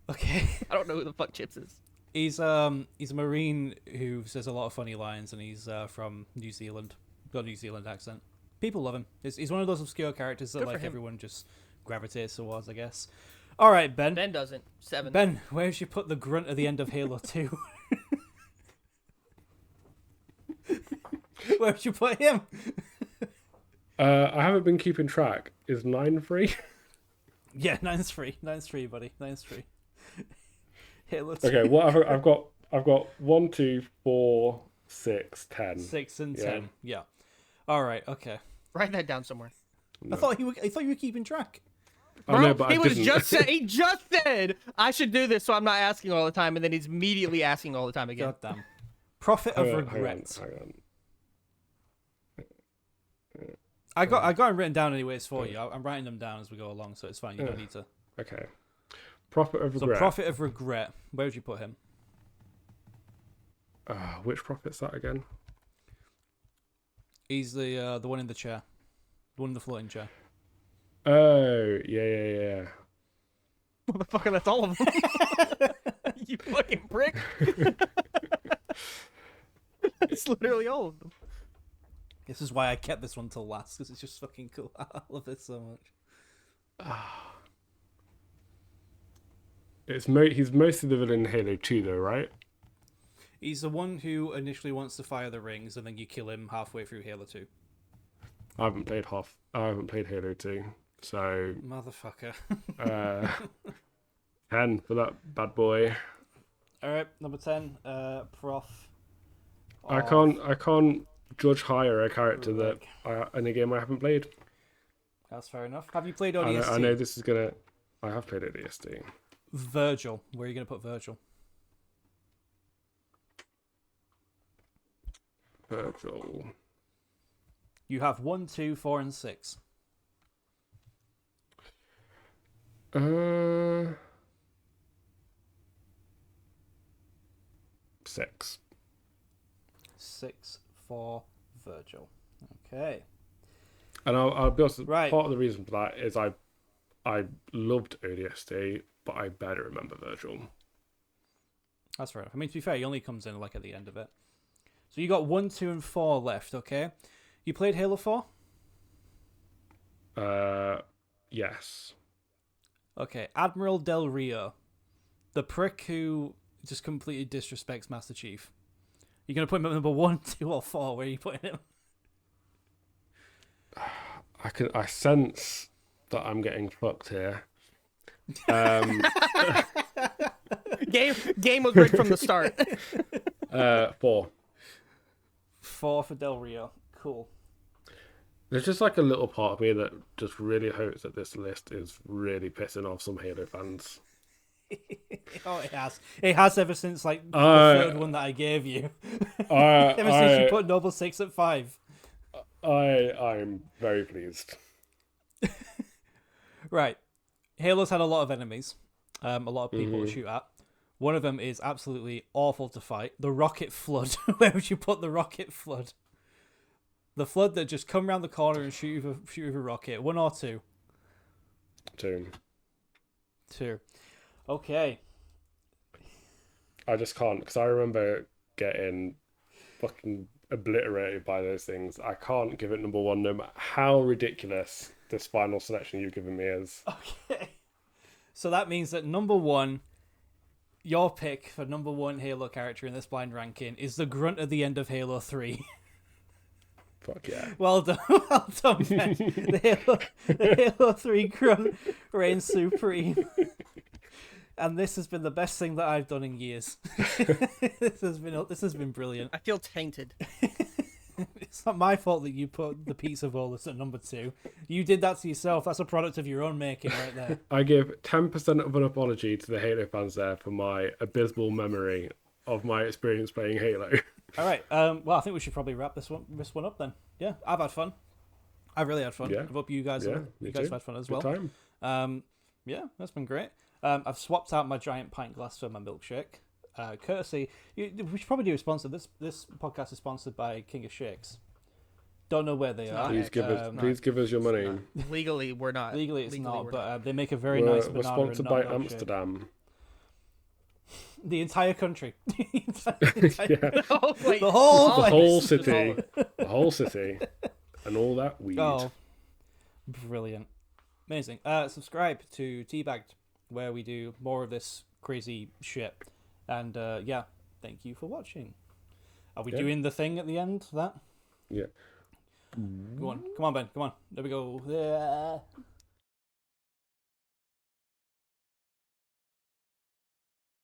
Okay. I don't know who the fuck Chips is. He's a Marine who says a lot of funny lines, and he's from New Zealand. Got a New Zealand accent. People love him. He's one of those obscure characters that like everyone just gravitates towards, I guess. All right, Ben. Ben doesn't. 7. Ben, where should you put the grunt at the end of Halo 2? Where would you put him? I haven't been keeping track. Is 9 free? Yeah, 9's free. 9's free, buddy. 9's free. Halo 2. Okay, what I've got 1, 2, 4, 6, 10. 6 and 10. Yeah. All right. Okay. Write that down somewhere. No. I thought you were keeping track. Bro, no, but he I didn't. He just said I should do this, so I'm not asking all the time, and then he's immediately asking all the time again. God damn. Prophet of regret. Hang on. I got them written down anyways for you. I'm writing them down as we go along, so it's fine. You don't need to. Okay. Prophet of regret. So Prophet of regret. Where would you put him? Which prophet's that again? He's the one in the chair, the one in the floating chair. Oh, yeah. Motherfucker, that's all of them. You fucking prick. It's literally all of them. This is why I kept this one till last, because it's just fucking cool. I love it so much. He's mostly the villain in Halo 2, though, right? He's the one who initially wants to fire the rings, and then you kill him halfway through Halo 2. I haven't played Halo 2, so Motherfucker. 10 for that bad boy. All right, number 10. Prof. I can't judge higher a character that in a game I haven't played. That's fair enough. Have you played ODST? I know this is gonna. I have played ODST. Virgil. Where are you gonna put Virgil? Virgil. You have 1, 2, 4, and 6. 6. 6 for Virgil. Okay. And I'll be honest. Right. Part of the reason for that is I loved ODST, but I better remember Virgil. That's fair enough. I mean, to be fair, he only comes in like at the end of it. So you got 1, 2, and 4 left. Okay. You played Halo 4? Yes. Okay. Admiral Del Rio, the prick who just completely disrespects Master Chief. You're gonna put him at number 1, 2, or 4? Where are you putting him? I sense that I'm getting fucked here. Game was rigged from the start. 4. 4 for Del Rio. Cool. There's just like a little part of me that just really hopes that this list is really pissing off some Halo fans. Oh, it has. It has ever since like the third one that I gave you. Ever since you put Noble 6 at 5. I'm very pleased. Right. Halo's had a lot of enemies. A lot of people to shoot at. One of them is absolutely awful to fight. The Rocket Flood. Where would you put the Rocket Flood? The Flood that just come around the corner and shoot with a rocket. 1 or 2? 2. 2. Okay. I just can't, because I remember getting fucking obliterated by those things. I can't give it number 1, no matter how ridiculous this final selection you've given me is. Okay. So that means that number 1, your pick for number 1 Halo character in this blind ranking is the grunt at the end of Halo 3. Fuck yeah. Well done, man. The Halo 3 grunt reigns supreme. And this has been the best thing that I've done in years. This has been brilliant. I feel tainted. It's not my fault that you put the pizza bolus at number 2. You did that to yourself. That's a product of your own making right there. I give 10% of an apology to the Halo fans there for my abysmal memory of my experience playing Halo. All right. Well, I think we should probably wrap this one up then. Yeah, I've had fun. I've really had fun. Yeah. I hope you guys have had fun as well. Good time. Yeah, that's been great. I've swapped out my giant pint glass for my milkshake. courtesy. We should probably do a sponsor. This podcast is sponsored by King of Shakes. Don't know where they are. Please give us your money. Legally, we're not. Legally, it's not. But they make a very we're, nice We're banana. sponsored by Amsterdam. The entire country. Yeah. Oh, wait. The whole The place. whole city. The whole city. And all that weed. Oh, brilliant. Amazing. Subscribe to Teabagged, where we do more of this crazy shit. And yeah, thank you for watching. Are we doing the thing at the end? That? Yeah. Come on, Ben. Come on. There we go. Yeah.